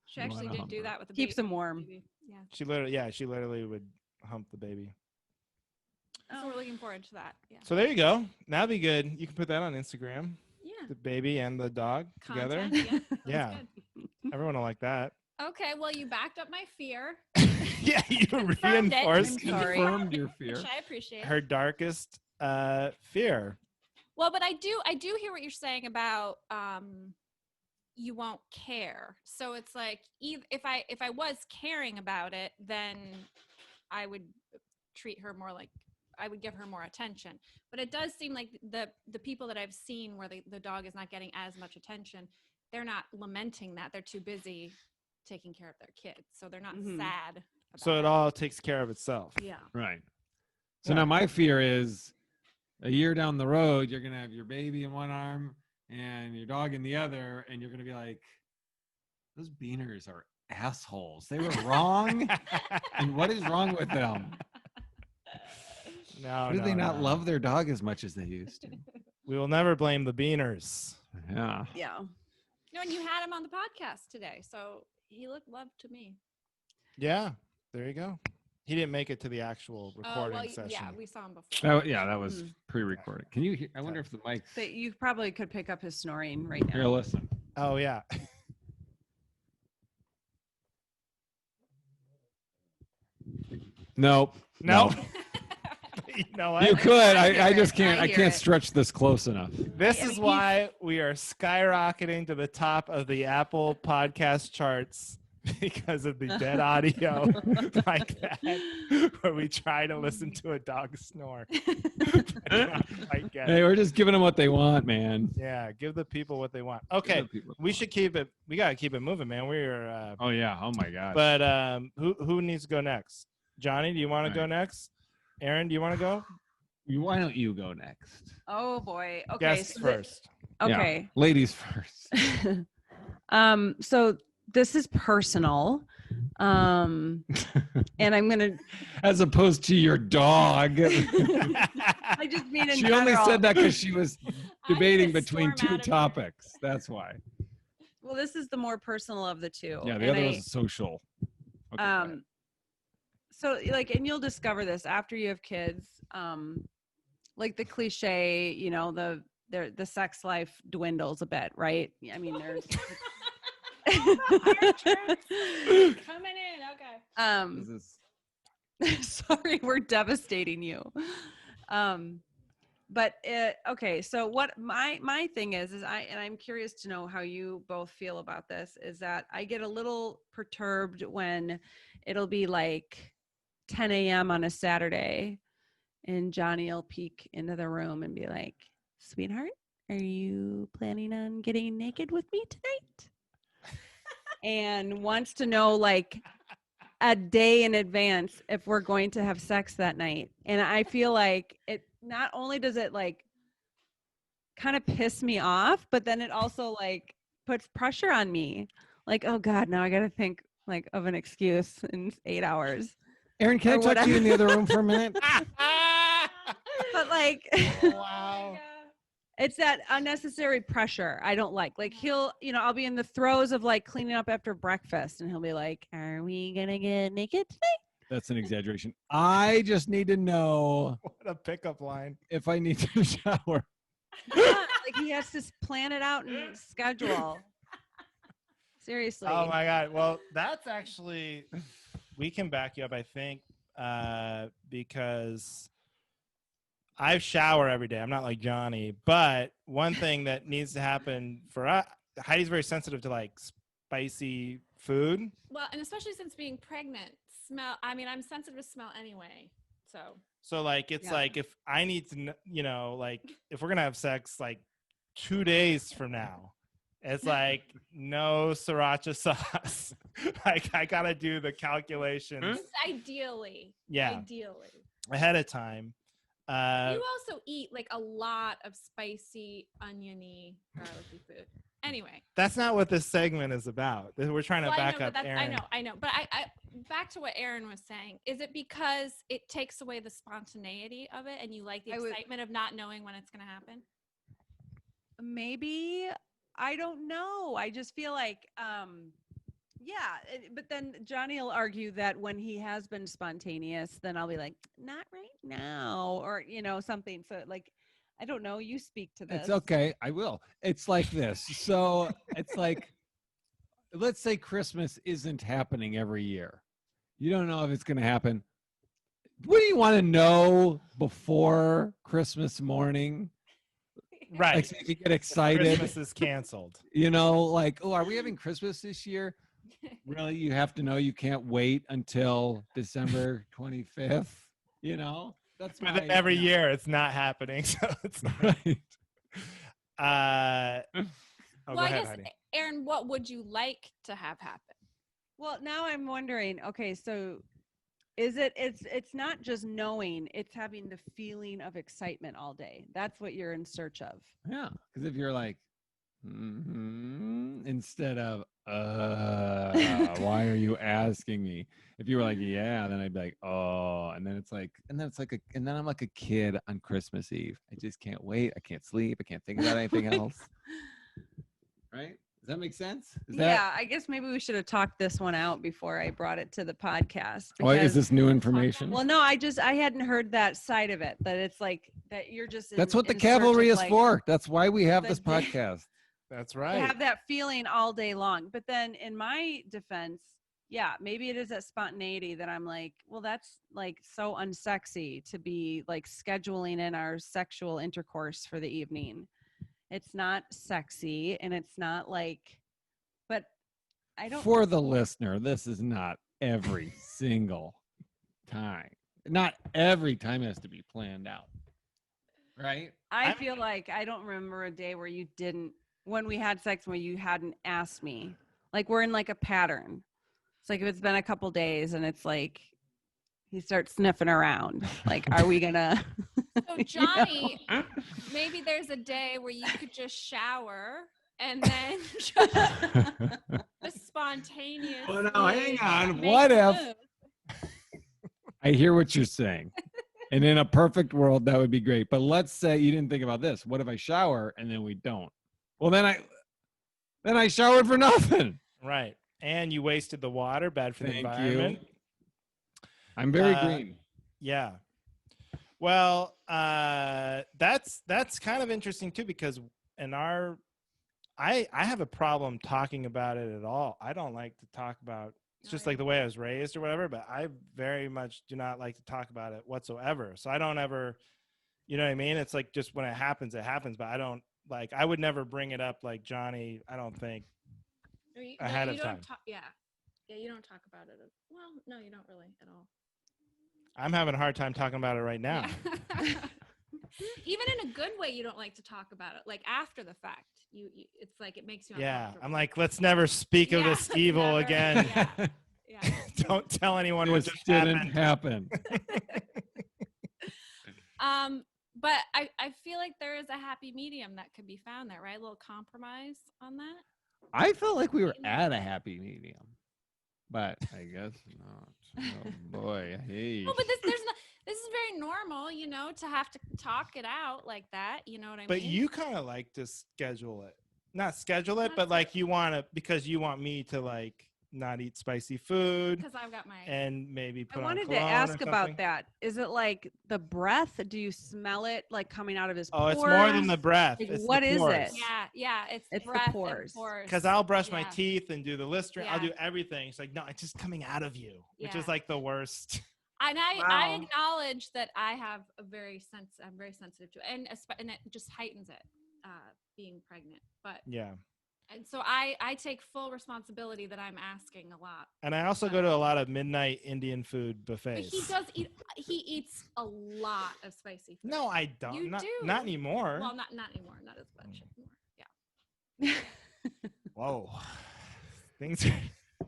[SPEAKER 3] She
[SPEAKER 2] You
[SPEAKER 3] actually
[SPEAKER 2] wanna
[SPEAKER 3] did
[SPEAKER 2] hump
[SPEAKER 3] do
[SPEAKER 2] her.
[SPEAKER 3] that with the
[SPEAKER 4] Keeps
[SPEAKER 3] baby.
[SPEAKER 4] them warm.
[SPEAKER 3] Yeah.
[SPEAKER 1] She literally would hump the baby.
[SPEAKER 3] So we're looking forward to that. Yeah.
[SPEAKER 1] So there you go. That'd be good. You can put that on Instagram.
[SPEAKER 3] Yeah.
[SPEAKER 1] The baby and the dog together.
[SPEAKER 3] Content. Yeah. That's
[SPEAKER 1] Yeah.
[SPEAKER 3] good.
[SPEAKER 1] Everyone will like that.
[SPEAKER 3] Okay. Well, you backed up my fear,
[SPEAKER 1] Yeah, you
[SPEAKER 3] Confirmed it.
[SPEAKER 1] reinforced
[SPEAKER 4] I'm sorry.
[SPEAKER 2] Confirmed your fear.
[SPEAKER 3] which I appreciate.
[SPEAKER 1] her darkest fear.
[SPEAKER 3] Well, but I do hear what you're saying about you won't care. So it's like if I was caring about it, then I would treat her more like I would give her more attention. But it does seem like the people that I've seen where the dog is not getting as much attention, they're not lamenting that. They're too busy taking care of their kids. So they're not
[SPEAKER 4] Mhm.
[SPEAKER 3] sad. About
[SPEAKER 1] So it all takes care of itself.
[SPEAKER 3] Yeah.
[SPEAKER 2] Right. So
[SPEAKER 1] Yeah.
[SPEAKER 2] now my fear is a year down the road, you're going to have your baby in one arm and your dog in the other. And you're going to be like, those Beaners are assholes. They were wrong. And what is wrong with them?
[SPEAKER 1] No,
[SPEAKER 2] Why do they not love their dog as much as they used to?
[SPEAKER 1] We will never blame the Beaners.
[SPEAKER 2] Yeah.
[SPEAKER 4] Yeah.
[SPEAKER 3] No, and you had him on the podcast today, so he looked loved to me.
[SPEAKER 1] Yeah, there you go. He didn't make it to the actual recording
[SPEAKER 3] well,
[SPEAKER 1] session.
[SPEAKER 3] yeah, we saw him before.
[SPEAKER 2] That was pre-recorded. Can you hear? I wonder if the mic.
[SPEAKER 4] But you probably could pick up his snoring right
[SPEAKER 2] Here,
[SPEAKER 4] now.
[SPEAKER 2] listen.
[SPEAKER 1] Oh yeah.
[SPEAKER 2] Nope.
[SPEAKER 1] No. You know what?
[SPEAKER 2] You could.
[SPEAKER 4] I hear
[SPEAKER 2] I
[SPEAKER 4] it.
[SPEAKER 2] just can't.
[SPEAKER 4] I
[SPEAKER 2] I
[SPEAKER 4] hear
[SPEAKER 2] can't
[SPEAKER 4] it.
[SPEAKER 2] stretch this close enough.
[SPEAKER 1] This
[SPEAKER 4] I
[SPEAKER 1] is
[SPEAKER 4] mean,
[SPEAKER 1] why we are skyrocketing to the top of the Apple podcast charts because of the dead audio like that, where we try to listen to a dog snore. I don't quite get
[SPEAKER 2] Hey,
[SPEAKER 1] it.
[SPEAKER 2] we're just giving them what they want, man.
[SPEAKER 1] Yeah, give the people what they want.
[SPEAKER 2] Give
[SPEAKER 1] Okay,
[SPEAKER 2] the people what
[SPEAKER 1] we
[SPEAKER 2] they
[SPEAKER 1] should keep it. We gotta keep it moving, man. We're.
[SPEAKER 2] want. Oh yeah. Oh my gosh.
[SPEAKER 1] But who needs to go next? Johnny, do you want to go
[SPEAKER 2] Right.
[SPEAKER 1] next? Aaron, do you want to go?
[SPEAKER 2] Why don't you go next?
[SPEAKER 4] Oh boy. Okay.
[SPEAKER 1] Guests first.
[SPEAKER 4] Okay.
[SPEAKER 2] Ladies first.
[SPEAKER 4] So this is personal. And I'm gonna
[SPEAKER 2] As opposed to your dog.
[SPEAKER 4] I just mean in
[SPEAKER 2] She only
[SPEAKER 4] general.
[SPEAKER 2] said that because she was debating
[SPEAKER 3] just
[SPEAKER 2] between
[SPEAKER 3] storm
[SPEAKER 2] two
[SPEAKER 3] out of here.
[SPEAKER 2] topics. That's why.
[SPEAKER 4] Well, this is the more personal of the two.
[SPEAKER 2] Yeah, the
[SPEAKER 4] And
[SPEAKER 2] other was social. Okay, go ahead.
[SPEAKER 4] So like, and you'll discover this after you have kids. Like the cliche, you know, the sex life dwindles a bit, right? I mean, there's
[SPEAKER 3] Coming in, okay.
[SPEAKER 2] This is-
[SPEAKER 4] sorry, we're devastating you. But okay, so what my thing is I'm curious to know how you both feel about this, is that I get a little perturbed when it'll be like 10 a.m. on a Saturday and Johnny will peek into the room and be like, "Sweetheart, are you planning on getting naked with me tonight?" And wants to know like a day in advance if we're going to have sex that night. And I feel like it not only does it like kind of piss me off, but then it also like puts pressure on me. Like, oh God, now I got to think like of an excuse in 8 hours.
[SPEAKER 2] Erin, can I
[SPEAKER 4] Or
[SPEAKER 2] talk to you in the
[SPEAKER 4] whatever.
[SPEAKER 2] other room for a minute?
[SPEAKER 4] But like,
[SPEAKER 1] Wow.
[SPEAKER 4] it's that unnecessary pressure I don't like. Like he'll, I'll be in the throes of like cleaning up after breakfast and he'll be like, are we going to get naked tonight?
[SPEAKER 2] That's an exaggeration. I just need to know
[SPEAKER 1] What a pickup line.
[SPEAKER 2] if I need to shower.
[SPEAKER 4] Yeah, like he has to plan it out and schedule. Seriously.
[SPEAKER 1] Oh my God. Well, that's actually, we can back you up, I think, because I shower every day. I'm not like Johnny, but one thing that needs to happen for us, Heidi's very sensitive to like spicy food.
[SPEAKER 3] Well, and especially since being pregnant, I'm sensitive to smell anyway.
[SPEAKER 1] So like, it's
[SPEAKER 4] Yeah.
[SPEAKER 1] like if I need to, like if we're going to have sex like 2 days from now, it's like no sriracha sauce. Like I got to do the calculations.
[SPEAKER 3] Ideally.
[SPEAKER 1] Yeah.
[SPEAKER 3] Ideally.
[SPEAKER 1] Ahead of time.
[SPEAKER 3] You also eat like a lot of spicy, oniony, garlicky food. Anyway.
[SPEAKER 1] That's not what this segment is about. We're trying to back up Erin.
[SPEAKER 3] I know. But I back to what Erin was saying. Is it because it takes away the spontaneity of it and you like the excitement of not knowing when it's going to happen?
[SPEAKER 4] Maybe. I don't know. I just feel like, but then Johnny will argue that when he has been spontaneous, then I'll be like, not right now, or, something. So like, I don't know. You speak to this.
[SPEAKER 2] It's okay. I will. It's like this. So it's like, let's say Christmas isn't happening every year. You don't know if it's going to happen. What do you want to know before Christmas morning?
[SPEAKER 1] Right.
[SPEAKER 2] Like, so you can get excited.
[SPEAKER 1] Christmas is canceled.
[SPEAKER 2] Like, oh, are we having Christmas this year? Really? You have to know you can't wait until December 25th. That's
[SPEAKER 1] But then every year it's not happening. So it's not.
[SPEAKER 2] Right.
[SPEAKER 3] Well, I guess, Heidi. Erin, what would you like to have happen?
[SPEAKER 4] Well, now I'm wondering, okay, so it's not just knowing, it's having the feeling of excitement all day. That's what you're in search of.
[SPEAKER 2] Yeah. Because if you're like, instead of, why are you asking me? If you were like, yeah, then I'd be like, oh, and then I'm like a kid on Christmas Eve. I just can't wait. I can't sleep. I can't think about anything else. Right? Does that make sense?
[SPEAKER 4] I guess maybe we should have talked this one out before I brought it to the podcast.
[SPEAKER 2] Why is this new information?
[SPEAKER 4] Well, no, I hadn't heard that side of it, that it's like that you're just
[SPEAKER 2] that's what the Cavalry is for. That's why we have this
[SPEAKER 4] day.
[SPEAKER 2] podcast.
[SPEAKER 1] That's right.
[SPEAKER 4] To have that feeling all day long. But then in my defense, maybe it is that spontaneity that I'm like, well, that's like so unsexy to be like scheduling in our sexual intercourse for the evening. It's not sexy and it's not like, but I don't.
[SPEAKER 2] For the listener, this is not every single time. Not every time has to be planned out. Right?
[SPEAKER 4] I feel like I don't remember a day where you didn't, when we had sex, where you hadn't asked me. Like we're in like a pattern. It's like if it's been a couple days and it's like he starts sniffing around. Like, are we gonna?
[SPEAKER 3] So Johnny, maybe there's a day where you could just shower and then just the spontaneous.
[SPEAKER 2] Oh no, hang on. What if? I hear what you're saying. And in a perfect world, that would be great. But let's say you didn't think about this. What if I shower and then we don't? Well, then I showered for nothing.
[SPEAKER 1] Right. And you wasted the water, bad for the environment.
[SPEAKER 2] I'm very green.
[SPEAKER 1] Yeah. Well, that's kind of interesting too, because I have a problem talking about it at all. I don't like to talk about, it's just like the way I was raised or whatever, but I very much do not like to talk about it whatsoever. So I don't ever, you know what I mean? It's like just when it happens, but I don't like, I would never bring it up like Johnny, I don't think, ahead of time.
[SPEAKER 3] Yeah, you don't talk about it. Well, no, you don't really at all.
[SPEAKER 1] I'm having a hard time talking about it right now.
[SPEAKER 3] Yeah. Even in a good way, you don't like to talk about it. Like after the fact, it's like it makes you uncomfortable.
[SPEAKER 1] I'm like, let's never speak of this evil again.
[SPEAKER 3] Yeah.
[SPEAKER 1] Don't tell anyone what
[SPEAKER 2] This
[SPEAKER 1] just
[SPEAKER 2] didn't
[SPEAKER 1] happened.
[SPEAKER 2] happen.
[SPEAKER 3] But I feel like there is a happy medium that could be found there, right? A little compromise on that.
[SPEAKER 2] I felt like we were at a happy medium, but I guess not. Oh boy, hey.
[SPEAKER 3] Oh, but this is very normal, you know, to have to talk it out like that. You know what I
[SPEAKER 1] But
[SPEAKER 3] mean?
[SPEAKER 1] you kind of like to schedule it. Not schedule it,
[SPEAKER 3] Not
[SPEAKER 1] but like you want to, because you want me to like not eat spicy food
[SPEAKER 3] Because I've got my
[SPEAKER 1] and maybe
[SPEAKER 4] I
[SPEAKER 1] put on
[SPEAKER 4] wanted to
[SPEAKER 1] cologne or
[SPEAKER 4] ask
[SPEAKER 1] something.
[SPEAKER 4] about that. Is it like the breath? Do you smell it like coming out of his
[SPEAKER 1] Oh,
[SPEAKER 4] pores?
[SPEAKER 1] it's more than the breath.
[SPEAKER 4] Like,
[SPEAKER 1] It's
[SPEAKER 4] what
[SPEAKER 1] the
[SPEAKER 4] is
[SPEAKER 1] pores.
[SPEAKER 4] it?
[SPEAKER 3] yeah, it's
[SPEAKER 4] It's the
[SPEAKER 3] breath
[SPEAKER 4] pores.
[SPEAKER 3] and pores.
[SPEAKER 1] Because I'll brush my
[SPEAKER 3] Yeah.
[SPEAKER 1] teeth and do the Listerine. I'll
[SPEAKER 3] Yeah.
[SPEAKER 1] do everything. It's like, no, it's just coming out of you, which
[SPEAKER 3] Yeah.
[SPEAKER 1] is like the worst.
[SPEAKER 3] And I
[SPEAKER 4] Wow.
[SPEAKER 3] acknowledge that I'm very sensitive to it, and it just heightens it, being pregnant. But
[SPEAKER 1] Yeah.
[SPEAKER 3] and so I take full responsibility that I'm asking a lot.
[SPEAKER 1] And I also go to a lot of midnight Indian food
[SPEAKER 3] But
[SPEAKER 1] buffets.
[SPEAKER 3] he eats a lot of spicy food.
[SPEAKER 1] No, I don't.
[SPEAKER 3] You
[SPEAKER 1] not,
[SPEAKER 3] do.
[SPEAKER 1] Not anymore.
[SPEAKER 3] Well, not anymore, not as much anymore. Yeah.
[SPEAKER 1] Whoa. Things are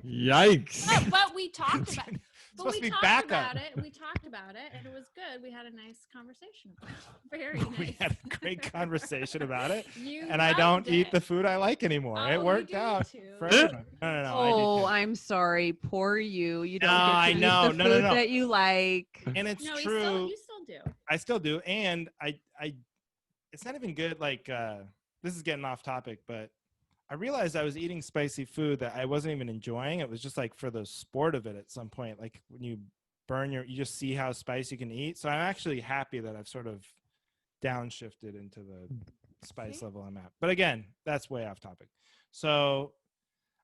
[SPEAKER 2] Yikes.
[SPEAKER 3] But we talked about
[SPEAKER 1] supposed to be
[SPEAKER 3] talked
[SPEAKER 1] backup.
[SPEAKER 3] about it. We talked about it, and it was good. We had a nice conversation about it. Very nice.
[SPEAKER 1] We had a great conversation about it.
[SPEAKER 3] You
[SPEAKER 1] And I don't
[SPEAKER 3] loved
[SPEAKER 1] eat
[SPEAKER 3] it.
[SPEAKER 1] the food I like anymore.
[SPEAKER 3] Oh,
[SPEAKER 1] It
[SPEAKER 3] you
[SPEAKER 1] worked
[SPEAKER 3] do
[SPEAKER 1] out
[SPEAKER 3] too.
[SPEAKER 1] for everyone. No, I do
[SPEAKER 4] Oh,
[SPEAKER 1] too.
[SPEAKER 4] I'm sorry. Poor you. You don't
[SPEAKER 1] No,
[SPEAKER 4] get to
[SPEAKER 1] I
[SPEAKER 4] eat
[SPEAKER 1] know.
[SPEAKER 4] the
[SPEAKER 1] No,
[SPEAKER 4] food
[SPEAKER 1] no.
[SPEAKER 4] that you like.
[SPEAKER 1] And it's
[SPEAKER 3] No,
[SPEAKER 1] true.
[SPEAKER 3] you still do.
[SPEAKER 1] I still do. And I it's not even good. Like, this is getting off topic, but I realized I was eating spicy food that I wasn't even enjoying. It was just like for the sport of it at some point. Like when you burn you just see how spicy you can eat. So I'm actually happy that I've sort of downshifted into the spice level I'm at. But again, that's way off topic. So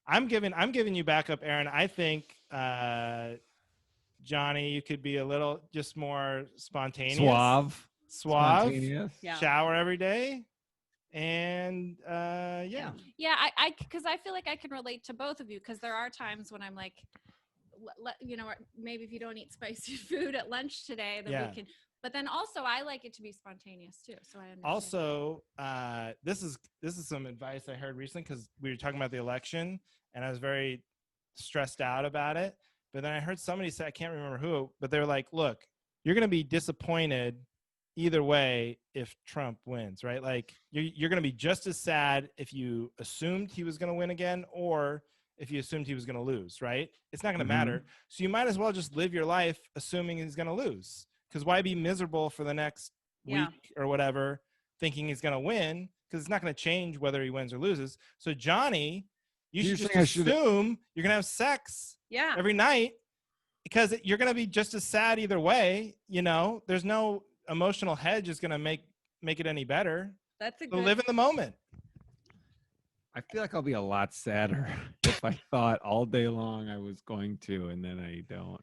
[SPEAKER 1] I'm giving you back up, Erin. I think Johnny, you could be a little just more spontaneous.
[SPEAKER 2] Suave.
[SPEAKER 1] Spontaneous.
[SPEAKER 4] Yeah.
[SPEAKER 1] Shower every day. And yeah.
[SPEAKER 3] Yeah, I because I feel like I can relate to both of you, because there are times when I'm like, you know, maybe if you don't eat spicy food at lunch today, then we can. But then also, I like it to be spontaneous too. So I understand.
[SPEAKER 1] Also, this is some advice I heard recently, because we were talking about the election, and I was very stressed out about it. But then I heard somebody say, I can't remember who, but they were like, "Look, you're going to be disappointed either way if Trump wins, right? Like you're going to be just as sad if you assumed he was going to win again, or if you assumed he was going to lose, right? It's not going to matter. So you might as well just live your life assuming he's going to lose, because why be miserable for the next week or whatever thinking he's going to win, because it's not going to change whether he wins or loses. So Johnny, you should just assume you're going to have sex every night, because you're going to be just as sad either way. You know, there's no emotional hedge is going to make it any better.
[SPEAKER 4] That's a
[SPEAKER 1] So
[SPEAKER 4] good.
[SPEAKER 1] live in the moment.
[SPEAKER 2] I feel like I'll be a lot sadder if I thought all day long I was going to, and then I don't.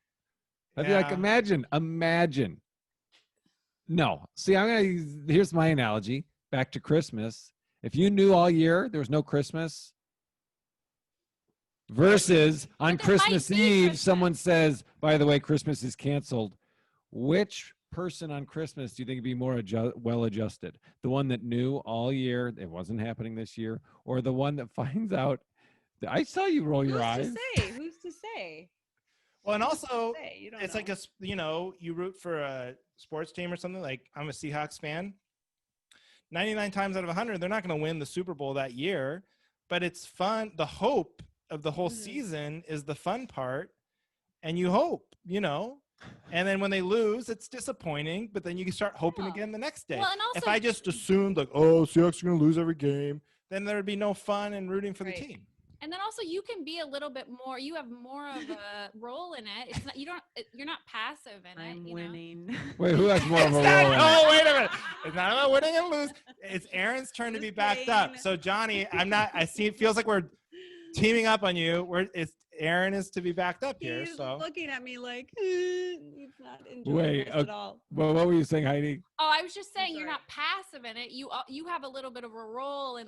[SPEAKER 2] I'd be like, imagine. No. See, here's my analogy. Back to Christmas. If you knew all year there was no Christmas, versus on Christmas Eve, someone says, by the way, Christmas is canceled. Which person on Christmas do you think would be more well-adjusted? The one that knew all year it wasn't happening this year, or the one that finds out? I saw you roll your eyes.
[SPEAKER 4] Who's to say?
[SPEAKER 1] Well, and also
[SPEAKER 4] it's
[SPEAKER 1] like you root for a sports team or something. Like I'm a Seahawks fan. 99 times out of 100, they're not going to win the Super Bowl that year, but it's fun. The hope of the whole season is the fun part, and you hope, and then when they lose, it's disappointing, but then you can start hoping again the next day.
[SPEAKER 3] Well, and also,
[SPEAKER 1] if I just assumed like, Seahawks are going to lose every game, then there would be no fun in rooting for the team.
[SPEAKER 3] And then also, you can be a little bit more. You have more of a role in it. It's not. You're not passive in it.
[SPEAKER 4] I'm winning.
[SPEAKER 2] Wait, who has more of a role?
[SPEAKER 1] Wait a minute. It's not about winning and lose. It's Erin's turn to be backed up. So Johnny, it feels like we're teaming up on you. Erin is to be backed up here.
[SPEAKER 4] He's
[SPEAKER 1] so
[SPEAKER 4] looking at me like he's not enjoying this at all.
[SPEAKER 2] Well, what were you saying, Heidi?
[SPEAKER 3] Oh, I was just saying you're not passive in it. You have a little bit of a role in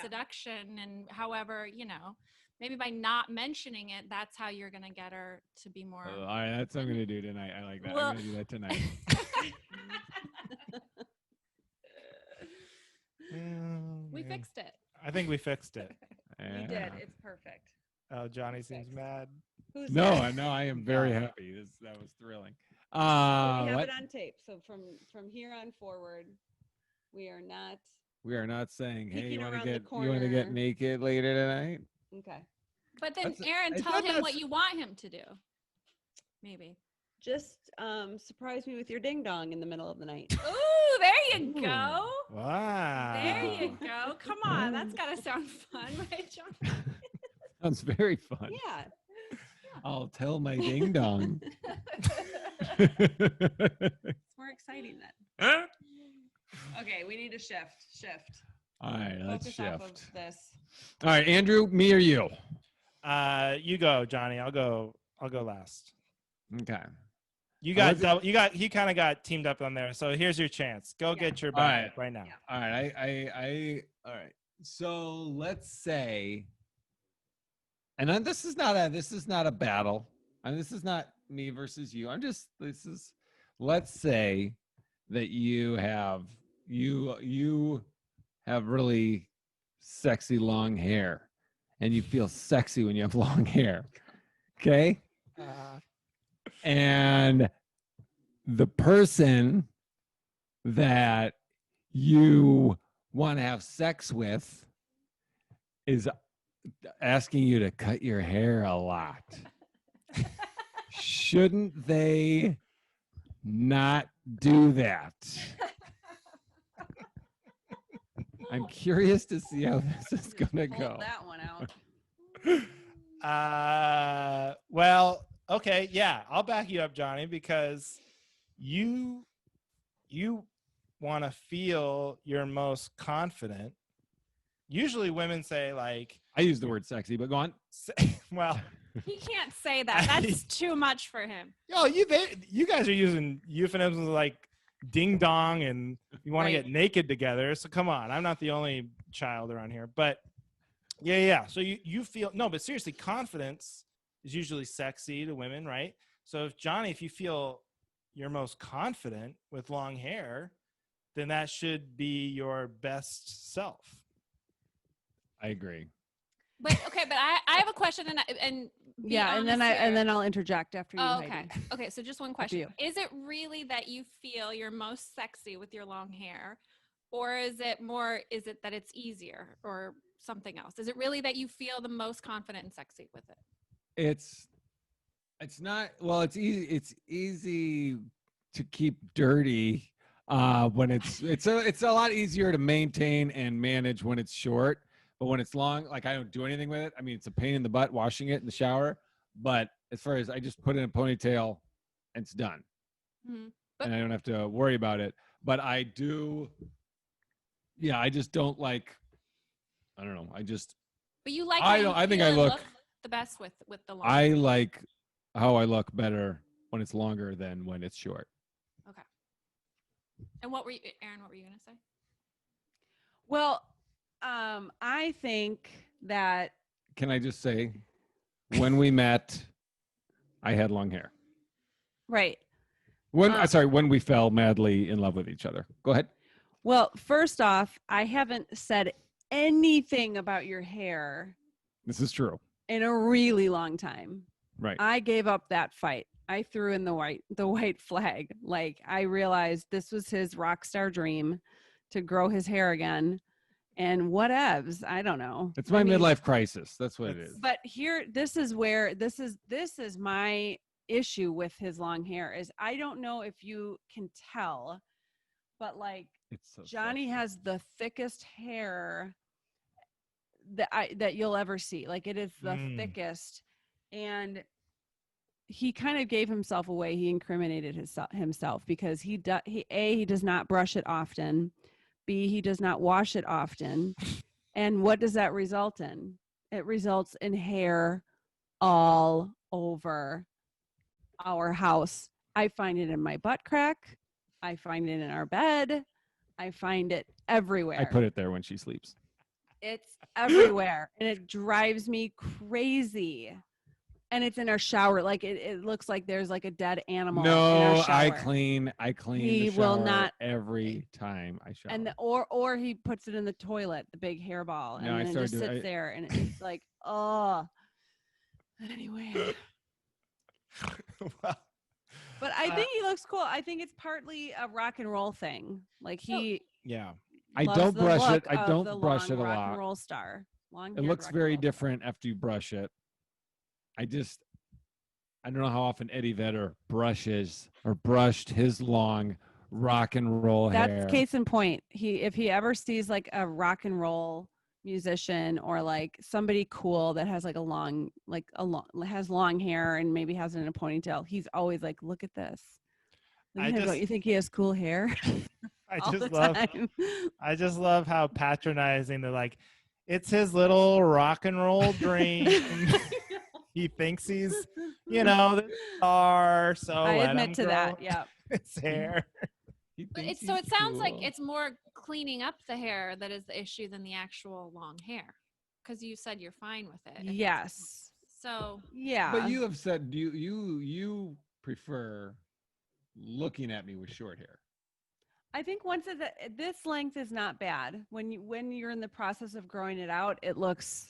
[SPEAKER 3] seduction, and however, maybe by not mentioning it, that's how you're gonna get her to be more.
[SPEAKER 2] All right, that's what I'm gonna do tonight. I like that.
[SPEAKER 3] Well,
[SPEAKER 2] I'm gonna do that tonight.
[SPEAKER 3] We fixed it.
[SPEAKER 1] I think we fixed it.
[SPEAKER 4] We did. It's perfect.
[SPEAKER 1] Oh, Johnny seems mad.
[SPEAKER 4] Who's
[SPEAKER 2] No,
[SPEAKER 4] next?
[SPEAKER 2] I am very happy. That was thrilling.
[SPEAKER 4] So we have
[SPEAKER 2] What?
[SPEAKER 4] it on tape. So from here on forward, we are not.
[SPEAKER 2] We are not saying, hey,
[SPEAKER 4] Peeking
[SPEAKER 2] you want to
[SPEAKER 4] around the
[SPEAKER 2] get
[SPEAKER 4] corner.
[SPEAKER 2] naked later tonight?
[SPEAKER 4] Okay.
[SPEAKER 3] But then,
[SPEAKER 2] That's-
[SPEAKER 3] Erin,
[SPEAKER 2] I
[SPEAKER 3] tell
[SPEAKER 2] thought
[SPEAKER 3] him what
[SPEAKER 2] that's-
[SPEAKER 3] you want him to do. Maybe.
[SPEAKER 4] Just surprise me with your ding dong in the middle of the night.
[SPEAKER 3] Ooh, there you go.
[SPEAKER 1] Wow.
[SPEAKER 3] There you go. Come on, that's gotta sound fun, right, John?
[SPEAKER 2] Sounds very fun.
[SPEAKER 4] Yeah.
[SPEAKER 2] I'll tell my ding dong.
[SPEAKER 4] It's more exciting then. Okay, we need to shift.
[SPEAKER 2] All right, let's
[SPEAKER 4] Focus off
[SPEAKER 2] shift.
[SPEAKER 4] of this.
[SPEAKER 2] All right, Andrew, me or you?
[SPEAKER 1] You go, Johnny. I'll go last.
[SPEAKER 2] Okay.
[SPEAKER 1] You
[SPEAKER 2] was
[SPEAKER 1] got you kind of got teamed up on there. So here's your chance. Go get your
[SPEAKER 2] All right.
[SPEAKER 1] backup right now.
[SPEAKER 4] Yeah.
[SPEAKER 2] All right. All right. So let's say, and then this is not a battle, and this is not me versus you. Let's say that you have really sexy long hair, and you feel sexy when you have long hair. Okay. And the person that you want to have sex with is asking you to cut your hair a lot. Shouldn't they not do that? I'm curious to see how this is going to
[SPEAKER 4] Pulled
[SPEAKER 2] go.
[SPEAKER 4] that one out.
[SPEAKER 1] Well, okay, yeah, I'll back you up, Johnny, because you want to feel your most confident. Usually women say like,
[SPEAKER 2] I use the word sexy, but go on.
[SPEAKER 1] well,
[SPEAKER 3] He can't say that. That's too much for him.
[SPEAKER 1] yo, you guys are using euphemisms like ding dong and you want to
[SPEAKER 4] Right.
[SPEAKER 1] get naked together. So come on, I'm not the only child around here. But yeah. So you feel no, but seriously, confidence is usually sexy to women, right? So if you feel your most confident with long hair, then that should be your best self.
[SPEAKER 2] I agree.
[SPEAKER 3] But okay, but I have a question and be
[SPEAKER 4] Yeah, and
[SPEAKER 3] honest here.
[SPEAKER 4] then I'll interject after you.
[SPEAKER 3] Oh,
[SPEAKER 4] Heidi.
[SPEAKER 3] okay. Okay, so just one
[SPEAKER 4] to
[SPEAKER 3] question.
[SPEAKER 4] you.
[SPEAKER 3] Is it really that you feel you're most sexy with your long hair? Or is it that it's easier or something else? Is it really that you feel the most confident and sexy with it?
[SPEAKER 2] It's not, well, it's easy to keep dirty when it's a lot easier to maintain and manage when it's short. But when it's long, like I don't do anything with it. I mean, it's a pain in the butt washing it in the shower. But as far as I just put it in a ponytail and it's done.
[SPEAKER 3] Mm-hmm.
[SPEAKER 2] And I don't have to worry about it. But I do, yeah, I just don't like, I don't know.
[SPEAKER 3] But you like
[SPEAKER 2] I think I look
[SPEAKER 3] the best with the long
[SPEAKER 2] I
[SPEAKER 3] hair.
[SPEAKER 2] like how I look better when it's longer than when it's short.
[SPEAKER 3] Okay. And Erin, what were you gonna say?
[SPEAKER 4] Well, I think that
[SPEAKER 2] Can I just say, when we met, I had long hair.
[SPEAKER 4] right.
[SPEAKER 2] When we fell madly in love with each other. Go ahead.
[SPEAKER 4] Well, first off, I haven't said anything about your hair
[SPEAKER 2] This is true.
[SPEAKER 4] in a really long time.
[SPEAKER 2] Right.
[SPEAKER 4] I gave up that fight. I threw in the white flag. Like I realized this was his rock star dream to grow his hair again. And whatevs, I don't know.
[SPEAKER 2] It's my
[SPEAKER 4] I mean,
[SPEAKER 2] midlife crisis. That's what it is.
[SPEAKER 4] But here, this is my issue with his long hair is I don't know if you can tell, but like
[SPEAKER 2] It's so
[SPEAKER 4] Johnny
[SPEAKER 2] sexy.
[SPEAKER 4] has the thickest hair that you'll ever see. Like it is the thickest, and he kind of gave himself away. He incriminated himself because he does not brush it often. B, he does not wash it often. And what does that result in? It results in hair all over our house. I find it in my butt crack. I find it in our bed. I find it everywhere.
[SPEAKER 2] I put it there when she sleeps.
[SPEAKER 4] It's everywhere. And it drives me crazy. And it's in our shower. Like it looks like there's like a dead animal in our
[SPEAKER 2] No,
[SPEAKER 4] shower.
[SPEAKER 2] I clean
[SPEAKER 4] He
[SPEAKER 2] the
[SPEAKER 4] will
[SPEAKER 2] shower
[SPEAKER 4] not-
[SPEAKER 2] every time I shower.
[SPEAKER 4] And or he puts it in the toilet, the big hairball, and
[SPEAKER 2] No, I
[SPEAKER 4] then it
[SPEAKER 2] started
[SPEAKER 4] just
[SPEAKER 2] doing-
[SPEAKER 4] sits there, and it's like, oh. Anyway,
[SPEAKER 1] Well,
[SPEAKER 4] But I think he looks cool. I think it's partly a rock and roll thing. Like he
[SPEAKER 1] yeah.
[SPEAKER 2] I
[SPEAKER 4] loves
[SPEAKER 2] don't
[SPEAKER 4] the
[SPEAKER 2] brush it.
[SPEAKER 4] look
[SPEAKER 2] I
[SPEAKER 4] of
[SPEAKER 2] don't
[SPEAKER 4] the
[SPEAKER 2] brush
[SPEAKER 4] long
[SPEAKER 2] it a
[SPEAKER 4] rock
[SPEAKER 2] lot.
[SPEAKER 4] and roll star.
[SPEAKER 2] It looks very different after you brush it. I don't know how often Eddie Vedder brushes or brushed his long rock and roll hair.
[SPEAKER 4] That's case in point. If he ever sees like a rock and roll musician or like somebody cool that has like has long hair and maybe has it in a ponytail, he's always like, look at this. Don't you think he has cool hair?
[SPEAKER 1] I just love how patronizing they're like, it's his little rock and roll dream. He thinks he's, the star. So
[SPEAKER 4] I
[SPEAKER 1] let
[SPEAKER 4] admit
[SPEAKER 1] him
[SPEAKER 4] to
[SPEAKER 1] grow
[SPEAKER 4] that. Yeah.
[SPEAKER 1] his hair.
[SPEAKER 3] But it sounds like it's more cleaning up the hair that is the issue than the actual long hair, because you said you're fine with it.
[SPEAKER 4] Yes.
[SPEAKER 3] So
[SPEAKER 4] yeah.
[SPEAKER 2] But you have said you prefer looking at me with short hair.
[SPEAKER 4] I think once this length is not bad. When you're in the process of growing it out, it looks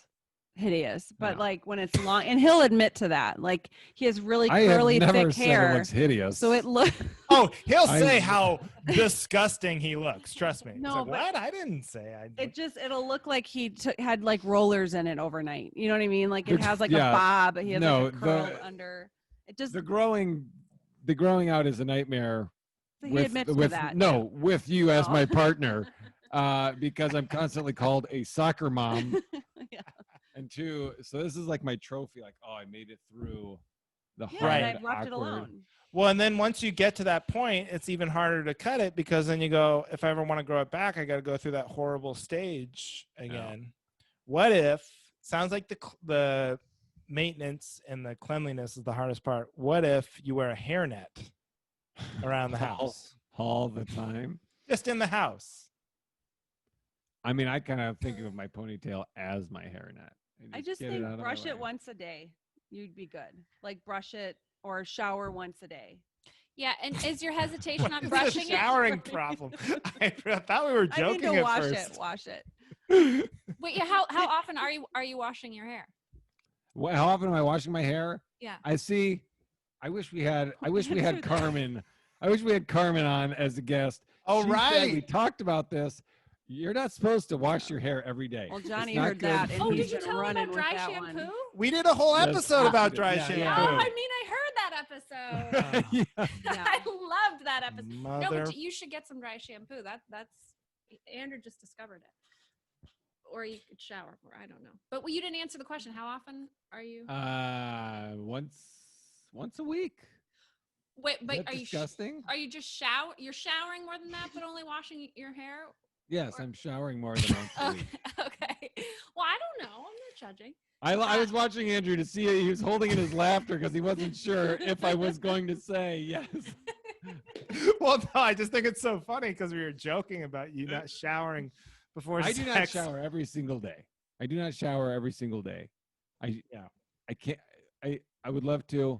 [SPEAKER 4] hideous. But like when it's long, and he'll admit to that. Like he has really curly, thick hair.
[SPEAKER 2] It looks hideous.
[SPEAKER 4] So it looks.
[SPEAKER 1] Oh, he'll say how disgusting he looks. Trust me.
[SPEAKER 4] No,
[SPEAKER 1] He's like, what? I didn't say. It'll
[SPEAKER 4] look like he had like rollers in it overnight. You know what I mean? Like it has like a bob. He has like a curl under. It just
[SPEAKER 2] the growing out is a nightmare.
[SPEAKER 4] He admits to that.
[SPEAKER 2] With you as my partner, because I'm constantly called a soccer mom.
[SPEAKER 4] Yeah.
[SPEAKER 2] And two, so this is like my trophy. Like, oh, I made it through the hard,
[SPEAKER 4] and I've left it alone.
[SPEAKER 1] Well, and then once you get to that point, it's even harder to cut it because then you go, if I ever want to grow it back, I got to go through that horrible stage again. Yeah. What if? Sounds like the maintenance and the cleanliness is the hardest part. What if you wear a hairnet around the house
[SPEAKER 2] all the time?
[SPEAKER 1] Just in the house.
[SPEAKER 2] I mean, I kind of think of my ponytail as my hairnet.
[SPEAKER 4] I just think brush it once a day. You'd be good. Like brush it or shower once a day.
[SPEAKER 3] Yeah, and is your hesitation on brushing
[SPEAKER 1] it? Showering problem. I thought we were joking
[SPEAKER 4] I need to wash it.
[SPEAKER 3] Wait, how often are you washing your hair?
[SPEAKER 2] Well, how often am I washing my hair?
[SPEAKER 3] Yeah.
[SPEAKER 2] I wish we had Carmen. I wish we had Carmen on as a guest.
[SPEAKER 1] Oh, right.
[SPEAKER 2] We talked about this. You're not supposed to wash your hair every day.
[SPEAKER 4] Well, Johnny heard that, and he's
[SPEAKER 3] did you tell him about dry shampoo?
[SPEAKER 4] One.
[SPEAKER 1] We did a whole episode about dry shampoo.
[SPEAKER 3] Yeah. Oh, I mean, I heard that episode.
[SPEAKER 2] Yeah.
[SPEAKER 3] I loved that episode.
[SPEAKER 1] No,
[SPEAKER 3] but you should get some dry shampoo. That's Andrew just discovered it. Or you could shower more. I don't know. But you didn't answer the question. How often are you?
[SPEAKER 2] Once a week.
[SPEAKER 3] Wait, but are
[SPEAKER 2] disgusting?
[SPEAKER 3] Are you just You're showering more than that, but only washing your hair?
[SPEAKER 2] Yes, I'm showering more than once a week.
[SPEAKER 3] Okay. Well, I don't know. I'm not judging.
[SPEAKER 2] I was watching Andrew to see he was holding in his laughter because he wasn't sure if I was going to say yes.
[SPEAKER 1] Well, no, I just think it's so funny because we were joking about you not showering before sex.
[SPEAKER 2] I do not shower every single day. I can't. I would love to.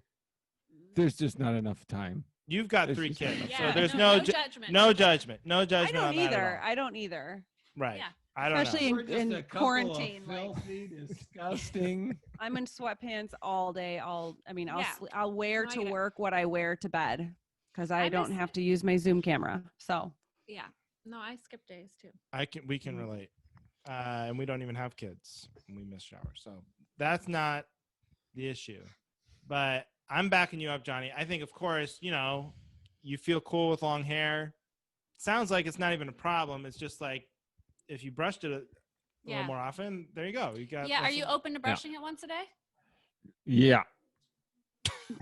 [SPEAKER 2] There's just not enough time.
[SPEAKER 1] You've got 3 kids,
[SPEAKER 3] yeah,
[SPEAKER 1] so there's
[SPEAKER 3] no judgment.
[SPEAKER 1] No judgment. No judgment.
[SPEAKER 4] I don't either.
[SPEAKER 1] Right.
[SPEAKER 3] Yeah.
[SPEAKER 1] I don't
[SPEAKER 4] Especially
[SPEAKER 1] know.
[SPEAKER 4] in quarantine.
[SPEAKER 2] Filthy, disgusting.
[SPEAKER 4] I'm in sweatpants all day. I'll wear to
[SPEAKER 3] get
[SPEAKER 4] work what I wear to bed because I don't have to use my Zoom camera. So.
[SPEAKER 3] Yeah. No, I skip days too.
[SPEAKER 1] We can relate. And we don't even have kids. We miss showers. So that's not the issue. But I'm backing you up, Johnny. I think, of course, you feel cool with long hair. Sounds like it's not even a problem. It's just like if you brushed it a little more often, there you go. You got.
[SPEAKER 3] Yeah. Are you open to brushing it once a day?
[SPEAKER 2] Yeah.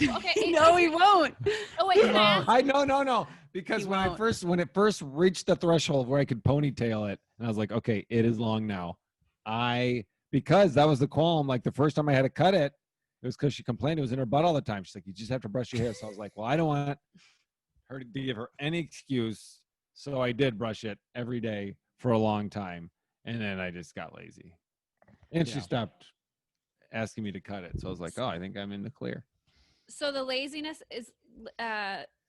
[SPEAKER 3] Okay.
[SPEAKER 4] No, he won't.
[SPEAKER 3] Oh wait.
[SPEAKER 2] No. Because when it first reached the threshold where I could ponytail it, and I was like, okay, it is long now. Because that was the qualm. Like the first time I had to cut it, it was because she complained it was in her butt all the time. She's like, you just have to brush your hair. So I was like, well, I don't want her to give her any excuse. So I did brush it every day for a long time. And then I just got lazy. And she stopped asking me to cut it. So I was like, oh, I think I'm in the clear. So
[SPEAKER 3] the laziness is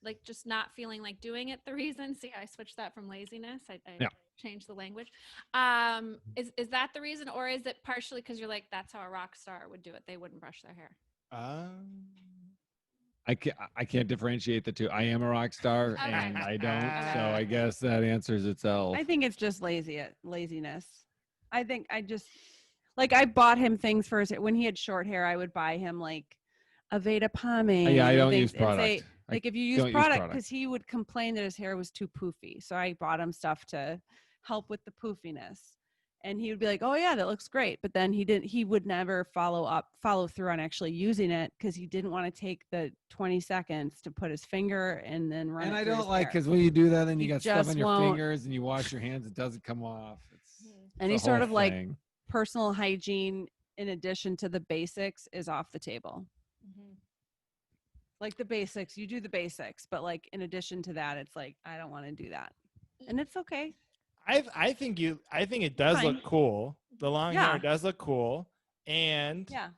[SPEAKER 3] like just not feeling like doing it the reason? See, I switched that from laziness. I changed the language. Is that the reason, or is it partially because you're like, that's how a rock star would do it? They wouldn't brush their hair.
[SPEAKER 2] I can't differentiate the two. I am a rock star
[SPEAKER 3] Okay.
[SPEAKER 2] and I don't.
[SPEAKER 3] Okay.
[SPEAKER 2] So I guess that answers itself.
[SPEAKER 4] I think it's just laziness. I think I just like I bought him things for his when he had short hair. I would buy him like Aveda pomade.
[SPEAKER 2] Yeah, I
[SPEAKER 4] and
[SPEAKER 2] don't
[SPEAKER 4] things
[SPEAKER 2] use
[SPEAKER 4] and
[SPEAKER 2] product.
[SPEAKER 4] say,
[SPEAKER 2] I
[SPEAKER 4] like if you use
[SPEAKER 2] don't use
[SPEAKER 4] product,
[SPEAKER 2] product.
[SPEAKER 4] because he would complain that his hair was too poofy. So I bought him stuff to help with the poofiness. And he would be like, "Oh yeah, that looks great," but then he would never follow through on actually using it because he didn't want to take the 20 seconds to put his finger and then run.
[SPEAKER 2] And
[SPEAKER 4] it
[SPEAKER 2] I
[SPEAKER 4] through
[SPEAKER 2] don't
[SPEAKER 4] his
[SPEAKER 2] like
[SPEAKER 4] hair.
[SPEAKER 2] because when you do that, then you
[SPEAKER 4] He
[SPEAKER 2] got stuff
[SPEAKER 4] just
[SPEAKER 2] on your
[SPEAKER 4] won't-
[SPEAKER 2] fingers and you wash your hands, it doesn't come off.
[SPEAKER 4] Any
[SPEAKER 2] It's a
[SPEAKER 4] sort
[SPEAKER 2] whole
[SPEAKER 4] of like
[SPEAKER 2] thing.
[SPEAKER 4] personal hygiene in addition to the basics is off the table. Like the basics, you do the basics, but like in addition to that, it's like I don't want to do that, and it's okay.
[SPEAKER 1] I think it does
[SPEAKER 4] Fine.
[SPEAKER 1] look cool. The long
[SPEAKER 4] Yeah.
[SPEAKER 1] hair does look cool. And
[SPEAKER 4] Yeah.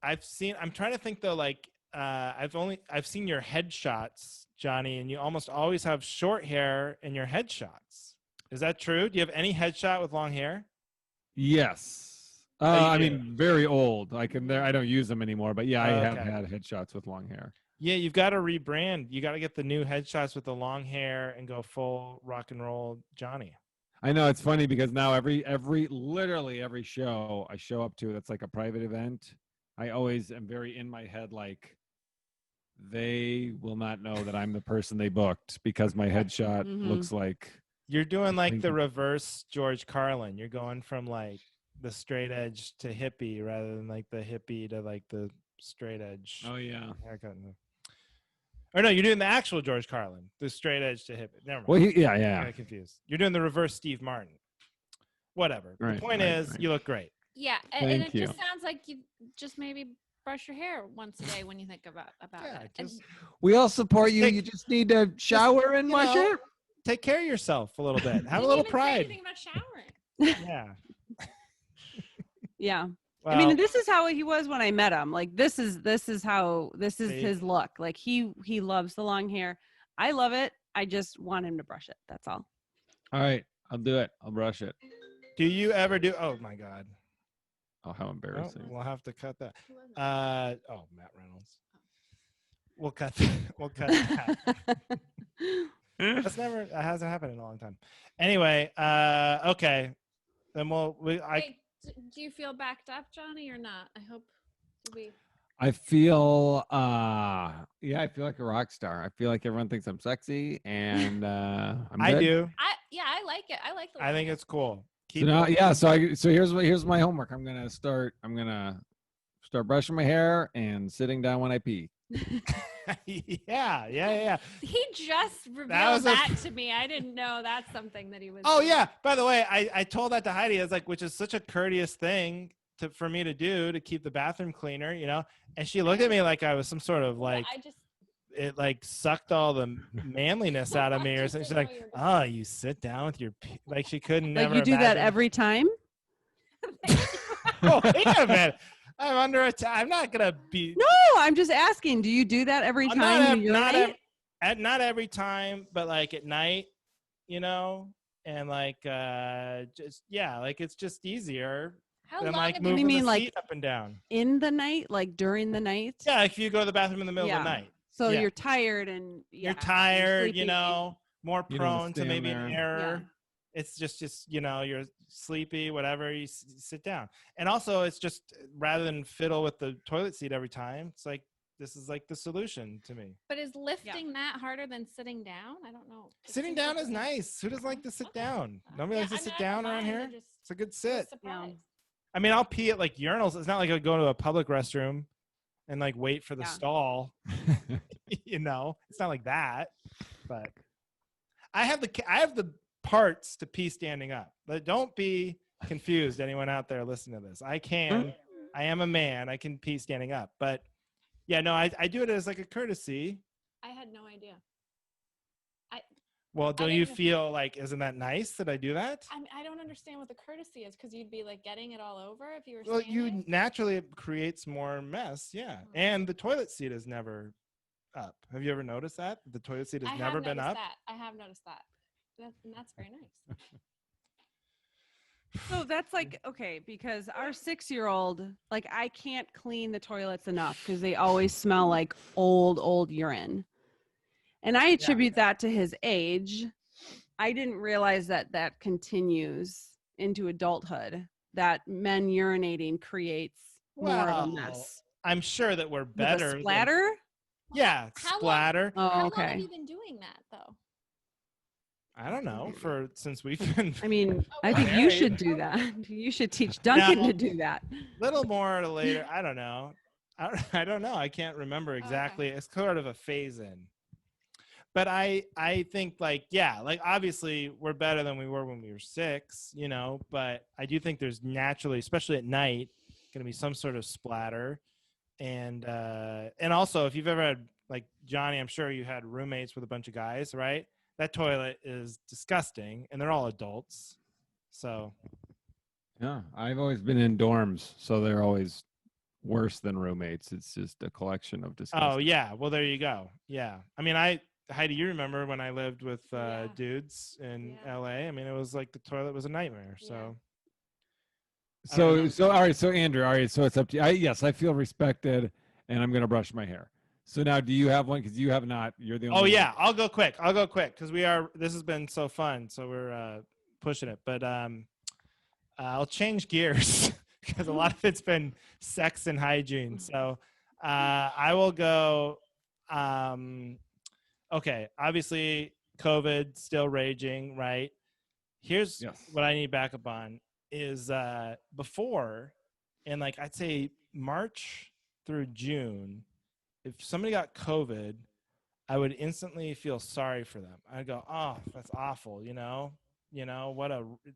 [SPEAKER 1] I'm trying to think though, like I've seen your headshots, Johnny, and you almost always have short hair in your headshots. Is that true? Do you have any headshot with long hair?
[SPEAKER 2] Yes.
[SPEAKER 1] you
[SPEAKER 2] I
[SPEAKER 1] do.
[SPEAKER 2] mean, very old. I don't use them anymore, but yeah, I have
[SPEAKER 1] Okay.
[SPEAKER 2] had headshots with long hair.
[SPEAKER 1] Yeah, you've got to rebrand. You got to get the new headshots with the long hair and go full rock and roll Johnny.
[SPEAKER 2] I know it's funny because now literally every show I show up to that's like a private event, I always am very in my head like they will not know that I'm the person they booked because my headshot looks like
[SPEAKER 1] You're doing like the
[SPEAKER 2] Thinking.
[SPEAKER 1] reverse George Carlin. You're going from like the straight edge to hippie rather than like the hippie to like the straight edge
[SPEAKER 2] oh yeah.
[SPEAKER 1] haircut. Or no, you're doing the actual George Carlin, the straight edge to hippie. Never mind.
[SPEAKER 2] Well,
[SPEAKER 1] I
[SPEAKER 2] yeah.
[SPEAKER 1] got confused. You're doing the reverse Steve Martin. Whatever.
[SPEAKER 2] Right,
[SPEAKER 1] the point
[SPEAKER 2] right,
[SPEAKER 1] is,
[SPEAKER 2] right.
[SPEAKER 1] you look great.
[SPEAKER 3] Yeah, and
[SPEAKER 2] Thank
[SPEAKER 3] it
[SPEAKER 2] you.
[SPEAKER 3] just sounds like you just maybe brush your hair once a day when you think about
[SPEAKER 1] Yeah,
[SPEAKER 3] it. And
[SPEAKER 1] just
[SPEAKER 2] We all support
[SPEAKER 1] Just
[SPEAKER 2] you.
[SPEAKER 1] take-
[SPEAKER 2] You just need to shower and
[SPEAKER 1] you
[SPEAKER 2] wash
[SPEAKER 1] know,
[SPEAKER 2] your
[SPEAKER 1] take care of yourself a little bit. Have a
[SPEAKER 3] you
[SPEAKER 1] little
[SPEAKER 3] didn't even say
[SPEAKER 1] pride.
[SPEAKER 3] anything about showering.
[SPEAKER 1] Yeah.
[SPEAKER 4] Yeah.
[SPEAKER 1] Well,
[SPEAKER 4] I mean, this is how he was when I met him. Like this is
[SPEAKER 1] See?
[SPEAKER 4] his look. Like he loves the long hair. I love it. I just want him to brush it. That's all.
[SPEAKER 2] All right, I'll do it. I'll brush it.
[SPEAKER 1] do you ever do? Oh my God.
[SPEAKER 2] Oh, how
[SPEAKER 1] Oh,
[SPEAKER 2] embarrassing.
[SPEAKER 1] we'll have to cut that.
[SPEAKER 3] Who was it?
[SPEAKER 1] Matt Reynolds. We'll cut. We'll cut that. That hasn't happened in a long time. Anyway, okay. Then
[SPEAKER 3] Wait, do you feel backed up, Johnny, or not? I hope we.
[SPEAKER 2] I feel I feel like a rock star. I feel like everyone thinks I'm sexy and I'm
[SPEAKER 1] I
[SPEAKER 2] good.
[SPEAKER 1] do.
[SPEAKER 3] I like it. I like the.
[SPEAKER 1] I think it's cool.
[SPEAKER 2] So now, so here's my homework. I'm gonna start brushing my hair and sitting down when I pee.
[SPEAKER 1] yeah.
[SPEAKER 3] He just revealed
[SPEAKER 1] was
[SPEAKER 3] that to me. I didn't know that's something that he was.
[SPEAKER 1] Oh
[SPEAKER 3] doing.
[SPEAKER 1] yeah. By the way, I told that to Heidi. I was like, which is such a courteous thing for me to do to keep the bathroom cleaner, you know. And she looked at me like I was some sort of like
[SPEAKER 3] I just.
[SPEAKER 1] it like sucked all the manliness out of me or something. She's like, oh, you sit down with your like she couldn't
[SPEAKER 4] Like
[SPEAKER 1] never
[SPEAKER 4] you do that
[SPEAKER 1] imagine-
[SPEAKER 4] every time.
[SPEAKER 1] Oh, wait a minute. I'm under attack. I'm not gonna be.
[SPEAKER 4] No, I'm just asking. Do you do that every
[SPEAKER 1] I'm
[SPEAKER 4] time you urinate?
[SPEAKER 1] not every time, but like at night, you know, and like just like it's just easier
[SPEAKER 3] How
[SPEAKER 1] than
[SPEAKER 3] long
[SPEAKER 1] like
[SPEAKER 3] have you
[SPEAKER 1] moving
[SPEAKER 4] mean
[SPEAKER 1] the
[SPEAKER 4] like
[SPEAKER 1] seat up and down.
[SPEAKER 4] In the night, like during the night.
[SPEAKER 1] Yeah, like if you go to the bathroom in the middle of the
[SPEAKER 4] Yeah.
[SPEAKER 1] night,
[SPEAKER 4] So
[SPEAKER 1] Yeah.
[SPEAKER 4] you're tired and
[SPEAKER 1] you're tired, you
[SPEAKER 4] sleepy.
[SPEAKER 1] know, more
[SPEAKER 2] You don't wanna
[SPEAKER 1] prone to
[SPEAKER 2] stand
[SPEAKER 1] maybe
[SPEAKER 2] there.
[SPEAKER 1] an error. It's just you know, you're sleepy, whatever. You sit down, and also it's just rather than fiddle with the toilet seat every time. It's like this is like the solution to me.
[SPEAKER 3] But is lifting that harder than sitting down? I don't know. It
[SPEAKER 1] Sitting
[SPEAKER 3] seems
[SPEAKER 1] down
[SPEAKER 3] like
[SPEAKER 1] is
[SPEAKER 3] it's-
[SPEAKER 1] nice. Who doesn't like to sit
[SPEAKER 3] Okay.
[SPEAKER 1] down? Nobody
[SPEAKER 3] Yeah,
[SPEAKER 1] likes to
[SPEAKER 3] I
[SPEAKER 1] sit
[SPEAKER 3] mean, I
[SPEAKER 1] down
[SPEAKER 3] don't
[SPEAKER 1] around
[SPEAKER 3] mind, I
[SPEAKER 1] here.
[SPEAKER 3] just
[SPEAKER 1] It's a good
[SPEAKER 3] was
[SPEAKER 1] sit.
[SPEAKER 3] surprised.
[SPEAKER 1] I mean, I'll pee at like urinals. It's not like I go to a public restroom and like wait for the
[SPEAKER 4] Yeah.
[SPEAKER 1] stall. You know, it's not like that. But I have the parts to pee standing up. But don't be confused, anyone out there listening to this. I am a man. I can pee standing up. But yeah, no, I do it as like a courtesy.
[SPEAKER 3] I had no idea.
[SPEAKER 1] Well, don't
[SPEAKER 3] didn't
[SPEAKER 1] you
[SPEAKER 3] even-
[SPEAKER 1] feel like, isn't that nice that I do that?
[SPEAKER 3] I don't understand what the courtesy is because you'd be like getting it all over if you were.
[SPEAKER 1] Well,
[SPEAKER 3] standing.
[SPEAKER 1] naturally it creates more mess, yeah. And the toilet seat is never up. Have you ever noticed that? The toilet seat has
[SPEAKER 3] I
[SPEAKER 1] never
[SPEAKER 3] have
[SPEAKER 1] been
[SPEAKER 3] noticed
[SPEAKER 1] up.
[SPEAKER 3] that. I have noticed that. And that's very nice.
[SPEAKER 4] So that's like, okay, because our 6-year-old, like, I can't clean the toilets enough because they always smell like old urine. And I attribute that to his age. I didn't realize that that continues into adulthood, that men urinating creates more of a mess.
[SPEAKER 1] I'm sure that we're
[SPEAKER 4] With
[SPEAKER 1] better.
[SPEAKER 4] a splatter?
[SPEAKER 1] Yeah, splatter.
[SPEAKER 4] Oh,
[SPEAKER 3] How
[SPEAKER 4] okay.
[SPEAKER 3] long have you been doing that though?
[SPEAKER 1] I don't know. Since we've been
[SPEAKER 4] I mean, I think you should do that. You should teach Duncan to do that.
[SPEAKER 1] little more later. I don't know. I don't know. I can't remember exactly.
[SPEAKER 3] Okay.
[SPEAKER 1] It's sort of a phase in. But I think like obviously we're better than we were when we were 6, but I do think there's naturally, especially at night, going to be some sort of splatter. And also if you've ever had, like, Johnny, I'm sure you had roommates with a bunch of guys, right? That toilet is disgusting, and they're all adults. So
[SPEAKER 2] Yeah, I've always been in dorms, so they're always worse than roommates. It's just a collection of disgusting.
[SPEAKER 1] Oh yeah, well there you go. Yeah, I mean, Heidi, you remember when I lived with dudes in LA? I mean, it was like the toilet was a nightmare. So.
[SPEAKER 2] So all right. So Andrew, all right. So it's up to you. Yes, I feel respected, and I'm gonna brush my hair. So now, do you have one? Because you have not. You're the only.
[SPEAKER 1] Oh
[SPEAKER 2] one.
[SPEAKER 1] yeah, I'll go quick because this has been so fun. So we're pushing it, but I'll change gears because a lot of it's been sex and hygiene. So I will go. Okay, obviously COVID still raging, right? Here's what I need backup on is before, and like I'd say March through June, if somebody got COVID, I would instantly feel sorry for them. I'd go, oh, that's awful.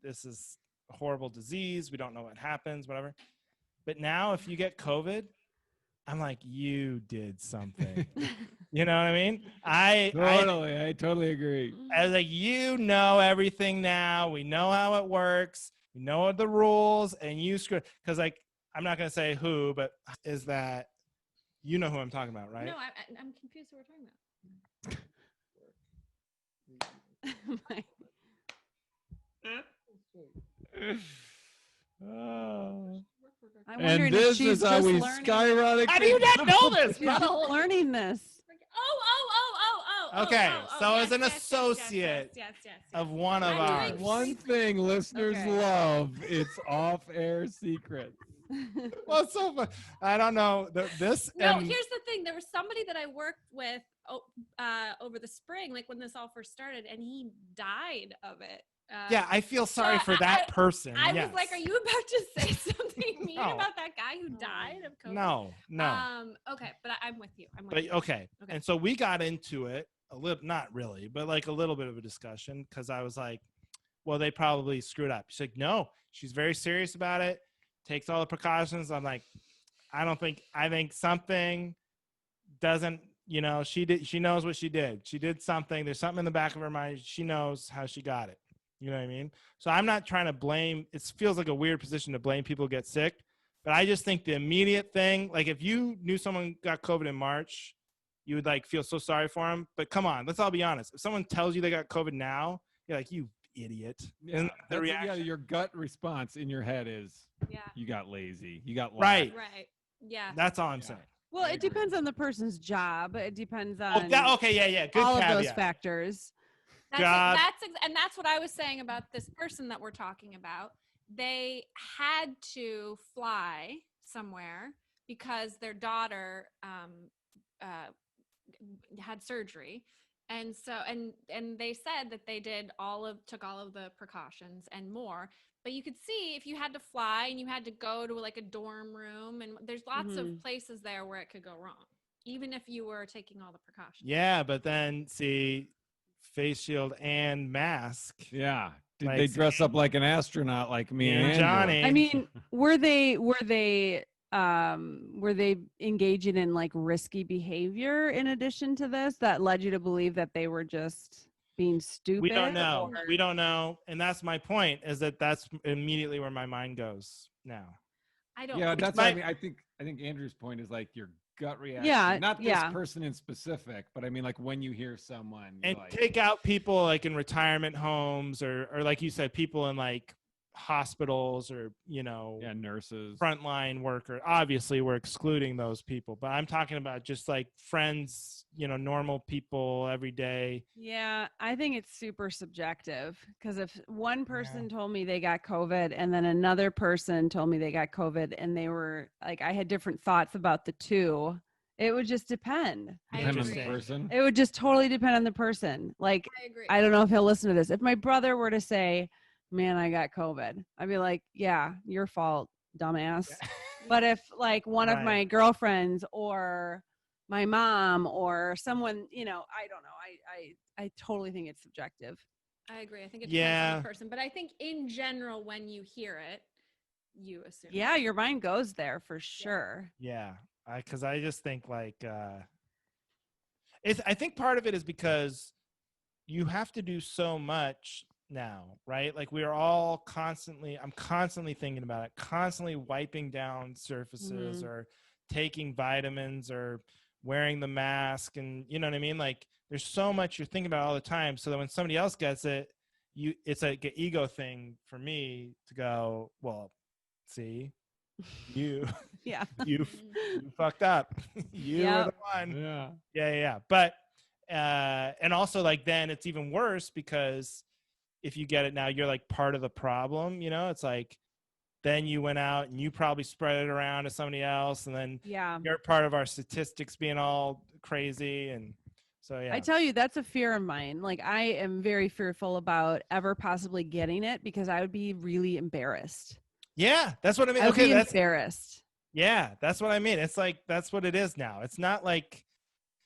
[SPEAKER 1] This is a horrible disease. We don't know what happens, whatever. But now if you get COVID, I'm like, you did something. You know what I mean? I
[SPEAKER 2] totally agree.
[SPEAKER 1] I was like, everything now. We know how it works. We know the rules, and you screw. Because like, I'm not gonna say who, but is that you know who I'm talking about, right?
[SPEAKER 3] No, I'm confused what we're talking about.
[SPEAKER 4] I'm wondering if she's just learning.
[SPEAKER 1] How do you not know this?
[SPEAKER 4] She's just learning this.
[SPEAKER 1] Okay, so as an associate of one of ours.
[SPEAKER 2] One thing listeners love, it's off-air secrets.
[SPEAKER 1] Well, it's so fun. I don't know. Here's
[SPEAKER 3] the thing. There was somebody that I worked with over the spring, like when this all first started, and he died of it.
[SPEAKER 1] Yeah, I feel sorry for that person.
[SPEAKER 3] I was like, are you about to say something mean about that guy who died of COVID?
[SPEAKER 1] No.
[SPEAKER 3] Okay, but I'm with you.
[SPEAKER 1] Okay. And so we got into it a little, not really, but like a little bit of a discussion because I was like, well, they probably screwed up. She's like, no, she's very serious about it, takes all the precautions. I'm like, I think something doesn't, she knows what she did. She did something. There's something in the back of her mind. She knows how she got it. You know what I mean? So I'm not trying to blame. It feels like a weird position to blame people who get sick. But I just think the immediate thing, like if you knew someone got COVID in March, you would like feel so sorry for them. But come on, let's all be honest. If someone tells you they got COVID now, you're like, you idiot.
[SPEAKER 2] Yeah,
[SPEAKER 1] and the reaction,
[SPEAKER 2] your gut response in your head is, you got lazy. You got
[SPEAKER 1] right.
[SPEAKER 3] Yeah.
[SPEAKER 1] That's all I'm saying.
[SPEAKER 4] Well, it depends on the person's job. It depends on
[SPEAKER 1] Good
[SPEAKER 4] all
[SPEAKER 1] caveat.
[SPEAKER 4] of those factors.
[SPEAKER 3] That's what I was saying about this person that we're talking about. They had to fly somewhere because their daughter had surgery, and so and they said that they took all of the precautions and more. But you could see if you had to fly and you had to go to like a dorm room, and there's lots of places there where it could go wrong, even if you were taking all the precautions.
[SPEAKER 1] Yeah, but then see, face shield and mask.
[SPEAKER 2] Yeah. Did they dress up like an astronaut like me and
[SPEAKER 1] Johnny?
[SPEAKER 4] I mean, were they engaging in like risky behavior in addition to this that led you to believe that they were just being stupid?
[SPEAKER 1] We don't know. And that's my point, is that's immediately where my mind goes now.
[SPEAKER 3] I don't.
[SPEAKER 2] Yeah, that's what I mean. I think Andrew's point is like your gut reaction.
[SPEAKER 4] Yeah,
[SPEAKER 2] not this person in specific, but I mean like when you hear someone
[SPEAKER 1] and
[SPEAKER 2] like,
[SPEAKER 1] take out people like in retirement homes or like you said, people in like hospitals or,
[SPEAKER 2] nurses,
[SPEAKER 1] frontline worker. Obviously we're excluding those people, but I'm talking about just like friends, normal people every day.
[SPEAKER 4] Yeah, I think it's super subjective, because if one person told me they got COVID and then another person told me they got COVID and they were like, I had different thoughts about the two, it would just depend.
[SPEAKER 2] Depend on the person.
[SPEAKER 4] It would just totally depend on the person. Like,
[SPEAKER 3] I agree.
[SPEAKER 4] I don't know if he'll listen to this. If my brother were to say, man, I got COVID, I'd be like, yeah, your fault, dumbass. But if like one of my girlfriends or my mom or someone, I don't know. I totally think it's subjective.
[SPEAKER 3] I agree. I think it depends on the person. But I think in general, when you hear it, you assume.
[SPEAKER 4] Yeah, your mind goes there for sure.
[SPEAKER 1] Yeah. Because I just think like, I think part of it is because you have to do so much now, right? Like I'm constantly thinking about it, constantly wiping down surfaces or taking vitamins or wearing the mask, and you know what I mean? Like there's so much you're thinking about all the time, so that when somebody else gets it, it's like an ego thing for me to go, well, see, you fucked up. You were the one. Yeah. But and also like then it's even worse, because if you get it now, you're like part of the problem. It's like then you went out and you probably spread it around to somebody else, and then you're part of our statistics being all crazy. And so
[SPEAKER 4] I tell you, that's a fear of mine. Like I am very fearful about ever possibly getting it, because I would be really embarrassed.
[SPEAKER 1] Yeah, that's what I mean.
[SPEAKER 4] I would be embarrassed.
[SPEAKER 1] Yeah, that's what I mean. It's like that's what it is now. It's not like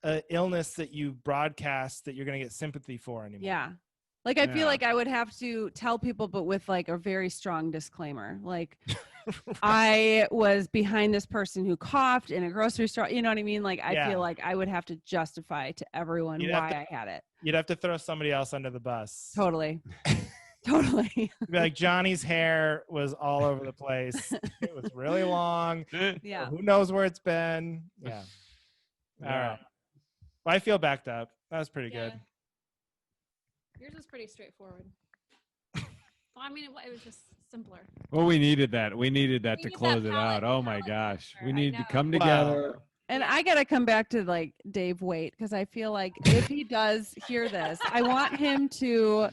[SPEAKER 1] an illness that you broadcast that you're going to get sympathy for anymore.
[SPEAKER 4] Yeah. Like, I feel like I would have to tell people, but with like a very strong disclaimer. Like I was behind this person who coughed in a grocery store. You know what I mean? Like, I feel like I would have to justify to everyone why I had it.
[SPEAKER 1] You'd have to throw somebody else under the bus.
[SPEAKER 4] Totally. Totally.
[SPEAKER 1] Be like, Johnny's hair was all over the place. It was really long.
[SPEAKER 4] Yeah.
[SPEAKER 1] Who knows where it's been? Yeah. All right. Well, I feel backed up. That was pretty good.
[SPEAKER 3] Yours was pretty straightforward. Well, I mean, it was just simpler.
[SPEAKER 2] Well, we needed that. We needed that to close it out. Oh my gosh. We need to come together.
[SPEAKER 4] And I got to come back to like Dave Waite, because I feel like if he does hear this, I want to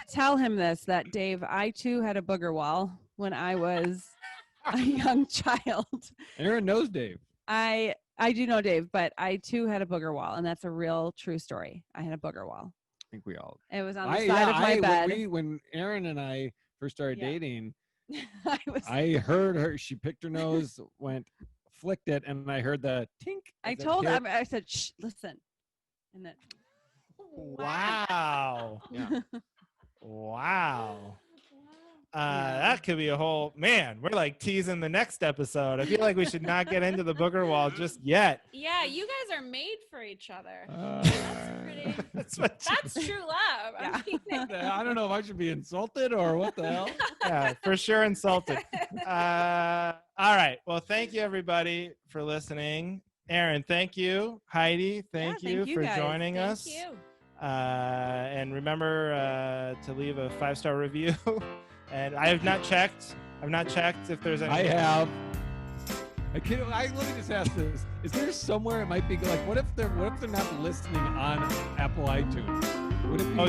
[SPEAKER 4] tell him this, that Dave, I too had a booger wall when I was a young child.
[SPEAKER 2] Erin knows Dave.
[SPEAKER 4] I do know Dave, but I too had a booger wall, and that's a real true story. I had a booger wall.
[SPEAKER 2] I think we all.
[SPEAKER 4] It was on the side of my bed.
[SPEAKER 2] When Erin and I first started dating, I heard her. She picked her nose, flicked it, and I heard the tink.
[SPEAKER 4] I told him. I said, "Shh, listen." And then.
[SPEAKER 1] Wow. Wow. That could be a whole, man, we're like teasing the next episode. I feel like we should not get into the booger wall just yet.
[SPEAKER 3] Yeah, you guys are made for each other.
[SPEAKER 1] That's
[SPEAKER 3] true love.
[SPEAKER 2] Yeah. I don't know if I should be insulted or what the hell.
[SPEAKER 1] Yeah, for sure insulted. All right. Well, thank you everybody for listening. Erin, thank you. Heidi, thank you for joining us.
[SPEAKER 3] Thank you.
[SPEAKER 1] And remember to leave a 5-star review. And I have not checked. I've not checked if there's any.
[SPEAKER 2] I have. Let me just ask this: is there somewhere it might be like? What if they're not listening on Apple iTunes? Would it be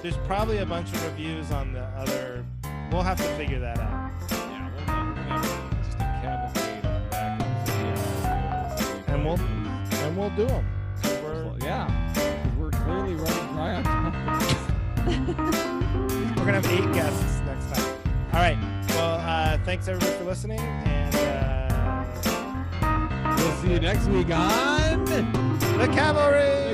[SPEAKER 1] There's probably a bunch of reviews on the other. We'll have to figure that out.
[SPEAKER 2] Yeah, we're gonna have just a cavalcade on back.
[SPEAKER 1] And we'll do them.
[SPEAKER 2] We're clearly running dry on time.
[SPEAKER 1] We're going to have 8 guests next time. All right. Well, thanks everybody for listening. And
[SPEAKER 2] we'll see you next week on
[SPEAKER 1] The Cavalry.